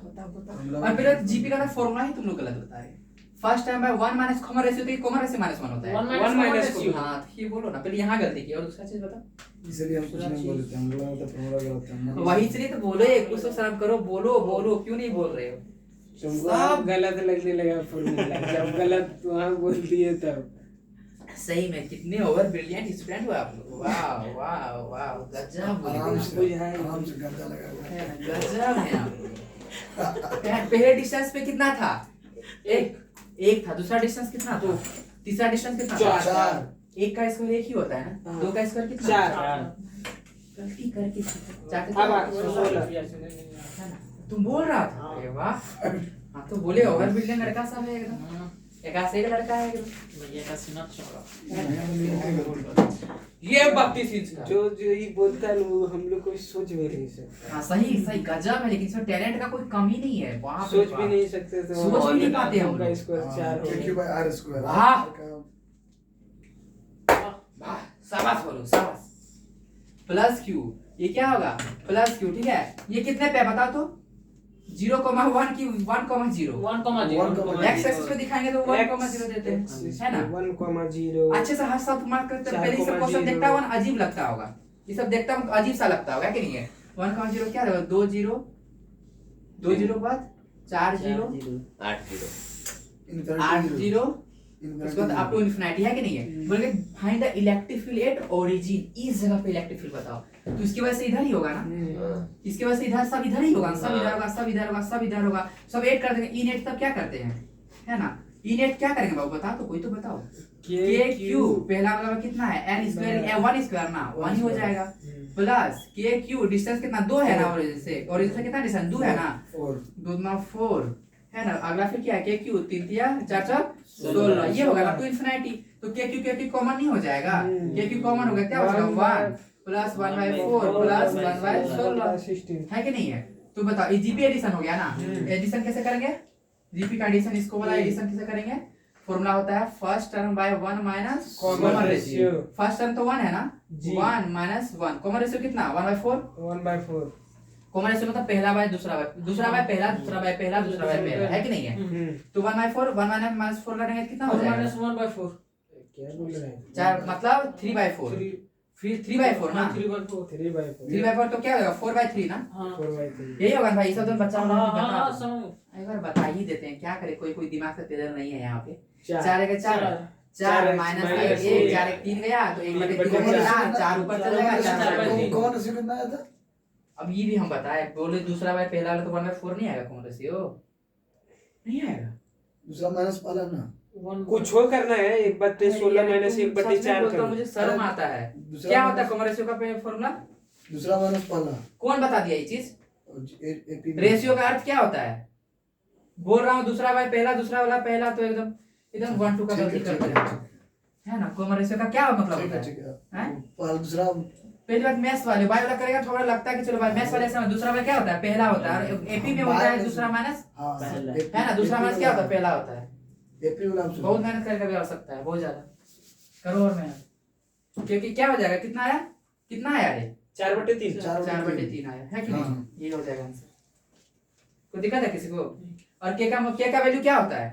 और फिर जीपी का फॉर्मूला ही तुम लोग गलत बता रहे हैं। First time by 1 minus common ratio, तो कॉमन रेशियो -1 होता है। 1 माइनस q। हां ये बोलो ना, पहले यहाँ गलती की और दूसरा चीज बता। इसलिए हम कुछ नहीं बोलते, हम लोग तो फॉर्मूला गलत है। वही इसलिए तो बोलो, एक कुछ तो शर्म करो, बोलो क्यों नहीं बोल रहे हो? सब गलत लगने लगा फॉर्मूला जब गलत वहां बोल दिए तब। सही में कितने ओवर ब्रिलियंट स्टूडेंट हो आप लोग। वाह गजब आराम बोले, से गंदा लगा हुआ है। गजब है आप। पहले डिस्टेंस पे कितना था? एक था। दूसरा डिस्टेंस कितना था? तीसरा डिस्टेंस कितना था? 4। एक का स्क्वायर एक ही होता है ना, दो का स्क्वायर कितना? 4। गलती करके चार अब 16। है ना? तुम बोल रहा था, अरे वाह। हाँ तो बोले ओवर बिल्डिंग लड़का सब है एकदम, एक से एक लड़का है एकदम। भैया का सिनप छोड़ा। ये भक्ति सीन्स का जो ये बोलता है वो हम लोग कोई सोच भी नहीं सकते। हाँ सही गजब है, लेकिन इसमें टैलेंट का कोई कमी नहीं है। वहाँ पे सोच भी नहीं सकते थे। सोच भी नहीं पाते हम लोग। इसको 4 हो क्योंकि भाई r²। वाह। शाबाश बोलो, शाबाश। प्लस क्यू, ये क्या होगा? प्लस क्यू, ठीक है। ये कितने पे बताओ तो? 0,1 की 1,0 1,0 एक्स एक्सिस पे दिखाएंगे तो 1,0 देते हैं, है ना? 1,0 अच्छे से हर सब मार्क करते हैं। पहले ये सब क्वेश्चन देखता हुआ ना अजीब लगता होगा, ये सब देखता हूं तो अजीब सा लगता होगा कि नहीं है? 1,0 क्या रहेगा? 2 0 के बाद 4 0 8 0 8 0 उसके बाद अप टू इन्फिनिटी, है कि नहीं है? बोल के find the electric field at origin. इस जगह पे इलेक्ट्रिक फील्ड बताओ, तो इसकी वजह से इधर ही होगा ना, इसकी वजह से इधर सब इधर ही होगा, सब इधर होगा, सब इधर होगा, सब इधर होगा, सब ऐड कर देंगे। ई नेट तब क्या करते हैं, है ना? ई नेट क्या करेंगे बाबू बताओ तो, कोई तो बताओ। के क्यू पहला वाला कितना है? n स्क्वायर 1 स्क्वायर ना 1 ही हो जाएगा, प्लस के क्यू डिस्टेंस कितना 2 है ना, ओरिजिन से कितना डिस्टेंस 2 है ना, 2 गुना 4 है ना। अगला फिर क्या है? के क्यू 3 4 4 16, ये होगा ना टू इन्फिनिटी। तो के क्यू कॉमन नहीं हो जाएगा? के क्यू कॉमन होगा, क्या हो जाएगा? 1 प्लस 1/4 प्लस 1/16, है कि नहीं है? तो बताओ ये जीपी एडिशन हो गया ना। एडिशन कैसे करेंगे? जीपी का एडिशन, इसको वाला एडिशन कैसे करेंगे? फॉर्मूला होता है first term by 1 minus common ratio. First term तो 1 है ना, 1 माइनस 1, कॉमन रेशियो कितना? 1/4। कॉमन रेशियो मतलब पहला बाय दूसरा बाय, दूसरा बाय पहला, दूसरा बाय पहला, दूसरा बाय पहला, है कि नहीं है? तो 1/4, 1 माइनस 4 करेंगे कितना हो जाएगा? -1/4 क्या बोल रहे हैं? 4 मतलब 3/4, फिर 3/4 ना, 3/4 तो क्या होगा? 4/3 ना, 4/3 यही होगा भाई। सब तो बच्चा हाँ बता, एक बार बता ही देते हैं, क्या करे, कोई दिमाग से तेज नहीं है यहाँ पे। 4 4 का 4 माइनस 1 4 3 गया तो 1/3 4 ऊपर चल जाएगा, 4/3। कौन रेशियो कितना आया था? अब ये भी हम बताए, बोले दूसरा बाय पहला वाला तो 1/4 नहीं आएगा, कौन रेशियो नहीं आएगा। दूसरा माइनस वाला ना, कुछ हो करना है 1/16 माइनस 1/4 करना। मुझे शर्म आता है। क्या होता है कॉमन रेशियो का फॉर्मूला? दूसरा माइनस वाला। कौन बता दिया ये चीज? रेशियो का अर्थ क्या होता है? बोल रहा हूँ दूसरा बाय पहला, दूसरा वाला पहला, तो एकदम 1 2 का गलती करते हैं, है ना? कॉमन रेशियो का क्या मतलब होता है? दूसरा पहली बात मैथ्स वाले बाय वाला करेगा थोड़ा लगता है कि चलो भाई मैथ्स वाले ऐसा दूसरा में क्या होता है पहला होता है और एपी में होता है दूसरा माइनस हाँ पहला। है ना दूसरा माइनस क्या होता है पहला होता है एप्रिल वाला हम बहुत मेहनत करके भी आ सकता है बहुत ज्यादा करो और मेहनत क्योंकि क्या हो जाएगा कितना आया रे 4/3 4/3 आया है कि हाँ। नहीं ये हो जाएगा आंसर कोई दिक्कत है किसी को और के का वैल्यू क्या होता है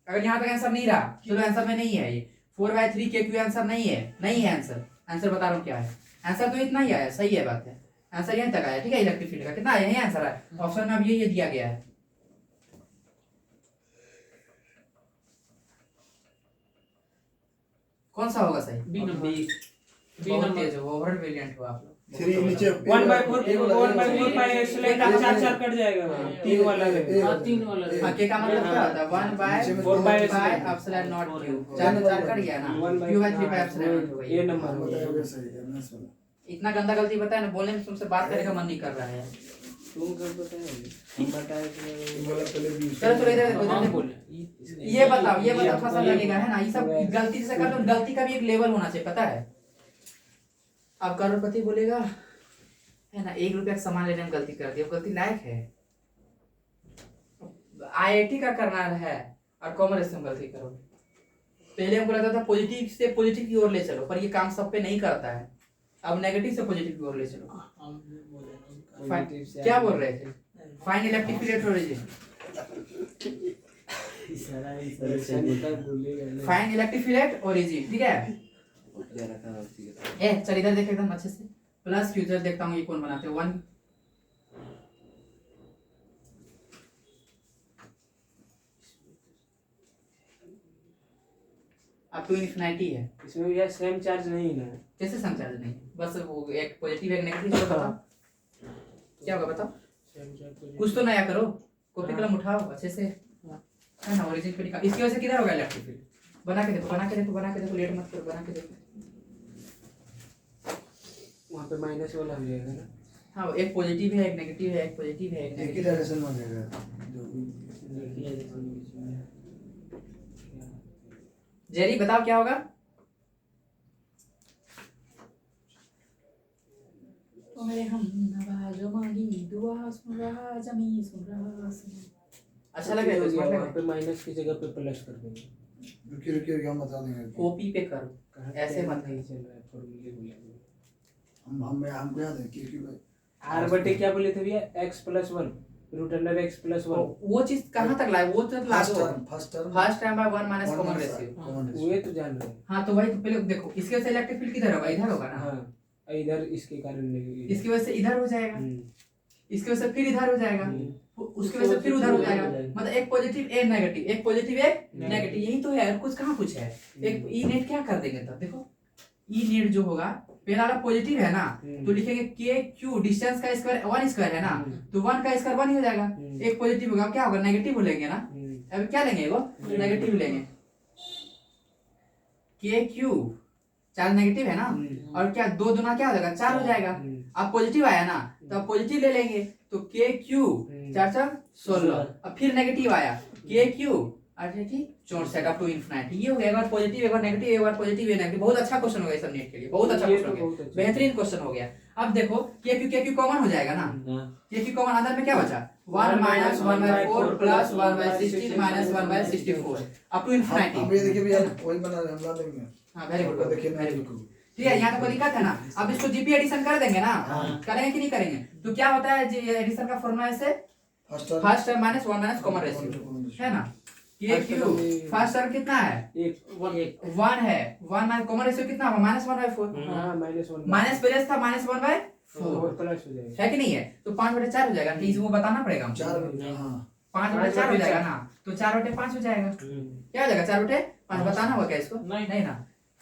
अगर यहाँ तक आंसर नहीं रहा चलो आंसर में नहीं है ये 4/3 के क्यू आंसर नहीं है आंसर बता रहा हूँ क्या है आंसर तो इतना ही आया सही है बात है आंसर यहीं तक आया ठीक है इलेक्ट्रिक फील्ड का कितना आया यही आंसर है ऑप्शन में अब ये दिया गया है कौन सा होगा सही बी नंबर बी बहुत नंबर तेज हो ओवर ब्रिलियंट हो आप लोग 3 नीचे 1/4 पाई एक्सेलेंट 4 कट जाएगा 3 वाला है हाँ 3 वाला है। हाँ के का मतलब क्या होता है 1/4 4 एप्सिलॉन नॉट क्यू 4 कट गया ना q/3 एप्सिलॉन नॉट हो गई ये नंबर बताया सही है मैथ्स वाला इतना गंदा गलती बताया ना बोलने में तुमसे बात करने का मन नहीं कर रहा है तुम कर बताए हम बताए कि वाला पहले भी चलो इधर देखो, हम इधर बोले देखो। ये बताओ थोड़ा सा लगेगा है ना ये सब गलती से कर लो गलती का भी एक लेवल होना चाहिए पता है अब करोड़पति बोलेगा है ना 1 रुपया का सामान लेने में गलती कर दी वो गलती लायक है आईआईटी का करना है और कॉमर्स में गलती करो पहले हमको लगता था पॉजिटिव से पॉजिटिव की ओर ले चलो पर ये काम सब पे नहीं करता है अब नेगेटिव से पॉजिटिव की ओर ले चलो क्या बोल रहे थे find electric field origin find electric field origin ठीक है ए चल इधर देख एकदम अच्छे से प्लस फ्यूचर देखता हूँ ये कौन बनाते हैं 1 अब टू इन्फिनिटी है इसमें भी यार सेम चार्ज नहीं है ना कैसे समझाज नहीं बस वो एक पॉजिटिव एक नेगेटिव चलो बताओ क्या होगा बताओ सेम चार्ज कुछ तो नया करो कॉपी कलम उठाओ अच्छे से है ना ओरिजिन पे निकाल इसकी वजह से किधर होगा इलेक्ट्रिक फील्ड बना के देखो लेट मत करो बना के देखो वहाँ पे माइनस वाला हो जाएगा ना हाँ वो एक पॉजिटिव है एक नेगेटिव है एक पॉजिटिव है एक एक ही नेगेटिव डायरेक्शन में जाएगा जेरी बताओ क्या होगा ओ मेरे हम नवाजो मांगी दुआ सुन रहा जमी सुन रहा अच्छा लग रहा है स्मार्ट लग रहा वहाँ पे माइनस की जगह पे प्लस कर देंगे रुकिए हम बता देंगे कॉपी पे करो ऐसे मत नहीं करो चल रहा है फॉर्मूले बोले हमको याद है क्योंकि आर बटे क्या बोले थे भैया x + 1 √x+1 वो चीज कहाँ तक लाए वो तो ला दो first term first time by 1 minus common ratio वो तो जान रहे हैं हाँ तो वही तो पहले देखो इसके वजह से इलेक्ट्रिक फील्ड किधर होगा इधर होगा ना हाँ इधर इसके कारण नहीं इसकी वजह से इधर हो जाएगा इसकी वजह से फिर इधर हो जाएगा उसकी वजह से फिर उधर हो जाएगा मतलब एक पॉजिटिव एक नेगेटिव एक पॉजिटिव एक नेगेटिव यही तो है और कुछ कहाँ कुछ है एक ई नेट क्या कर देंगे तब देखो ई नेट जो होगा पहला वाला पॉजिटिव है ना तो लिखेंगे के क्यू डिस्टेंस का स्क्वायर 1 स्क्वायर है ना तो 1 का स्क्वायर 1 ही हो जाएगा एक पॉजिटिव होगा क्या होगा नेगेटिव लेंगे ना अब क्या लेंगे वो नेगेटिव लेंगे के क्यू चार नेगेटिव है ना और क्या 2 दूना क्या हो जाएगा 4 हो जाएगा अब पॉजिटिव आया ना तो अब पॉजिटिव ले लेंगे तो के क्यू 4 4 16 अब फिर नेगेटिव आया के क्यू 64 अप टू इन्फिनिटी ये हो गया एक बार पॉजिटिव एक बार नेगेटिव एक बार पॉजिटिव एक नेगेटिव बहुत अच्छा क्वेश्चन हो गया सब नेट के लिए बहुत अच्छा क्वेश्चन हो गया बेहतरीन क्वेश्चन हो गया अब देखो के क्यू कॉमन हो जाएगा ना के क्यू कॉमन अंदर में क्या बचा 1 minus 1/4 plus 1/16 minus 1/64 up to infinity हम ये देखिए भैया वही बना रहे हम ला देंगे हां वेरी गुड देखिए वेरी गुड ठीक है यहाँ तो कोई दिक्कत है ना अब इसको जीपी एडिशन कर देंगे ना करेंगे कि नहीं करेंगे तो क्या होता है एडिशन का फॉर्मूला ऐसे first term minus 1 minus common ratio है ना ये क्यू फर्स्ट टर्म कितना है 1 है 1 माइनस कॉमन रेशियो कितना होगा -1/4 हाँ -1 माइनस प्लस था -1/4 4 प्लस हो जाएगा है कि नहीं है तो 5/4 हो जाएगा प्लीज वो बताना पड़ेगा हमको 4 हां 5/4 हो जाएगा ना तो 4/5 हो जाएगा क्या हो जाएगा 4/5 बताना होगा क्या इसको नहीं ना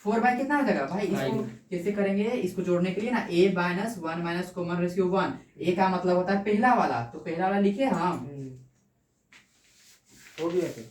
4 बाय कितना हो जाएगा भाई इसको कैसे करेंगे इसको जोड़ने के लिए ना a minus 1 minus common ratio 1 a का मतलब होता है पहला वाला तो पहला वाला लिखे हम हो गया फिर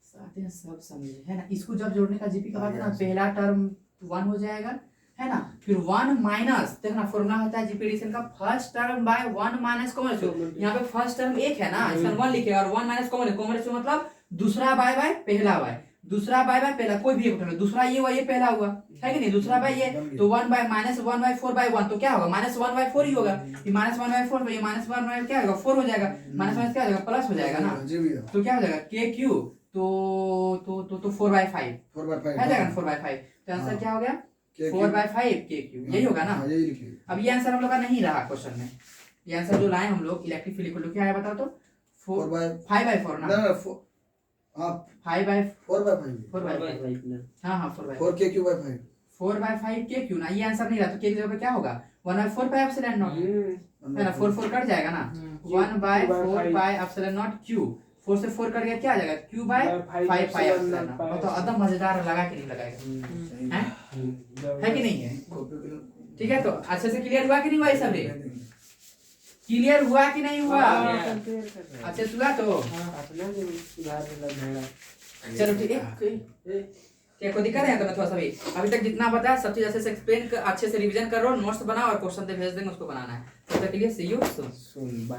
साथ में सब समझे है ना इसको जब जोड़ने का जीपी का बात है ना पहला टर्म 1 हो जाएगा है ना फिर 1 माइनस देखना फॉर्मूला होता है जीपी एडिशन का first term by 1 minus common ratio यहाँ पे फर्स्ट टर्म 1 है ना इसका 1 लिखेगा और 1 माइनस कॉमन रेशियो मतलब दूसरा बाय पहला बाय दूसरा बाय बाय पहला, कोई भी एक उठा लो, दूसरा ये हुआ, ये पहला हुआ, है कि नहीं, दूसरा बाय ये, तो 1 बाय -1/4/1 तो क्या होगा, -1/4 ही होगा, ये -1/4 तो ये -1/4 क्या होगा, 4 हो जाएगा, -1 क्या हो जाएगा, प्लस हो जाएगा ना, जी भैया तो क्या हो जाएगा KQ तो 4/5 4/5 है जाएगा ना, 4/5, तो आंसर हाँ। क्या हो गया, KQ 4/5 KQ, यही होगा ना। हाँ, यही लिखिए। अब ये आंसर हम लोग का नहीं रहा क्वेश्चन में, ये आंसर जो लाए हम लोग इलेक्ट्रिक फील्ड इक्वल टू क्या है बताओ तो, 5/4 ना, ना 5/4 4/5 हाँ 4/5 4 KQ/5 4/5 KQ ना, ये आंसर नहीं रहा तो K की जगह पे क्या होगा, 1/4 पाई एप्सिलॉन नॉट है ना, 4 कट जाएगा ना, 1/4 पाई एप्सिलॉन नॉट Q, 4 से 4 कट गया क्या आ जाएगा, Q/5 पाई एप्सिलॉन नॉट, तो एकदम मजेदार लगा कि नहीं लगाएगा, है कि नहीं है, ठीक है, तो अच्छे से क्लियर हुआ कि नहीं हुआ ये सब रे, क्लियर हुआ कि नहीं हुआ, अच्छे से हुआ तो चलो ठीक है, क्या कोई दिक्कत है तो मैं थोड़ा सा भी अभी तक जितना बताया सब चीज अच्छे से एक्सप्लेन अच्छे से रिवीजन करो, नोट्स बनाओ और क्वेश्चन दे भेज देंगे उसको बनाना है, तब तक के लिए सी यू सून। Soon bye.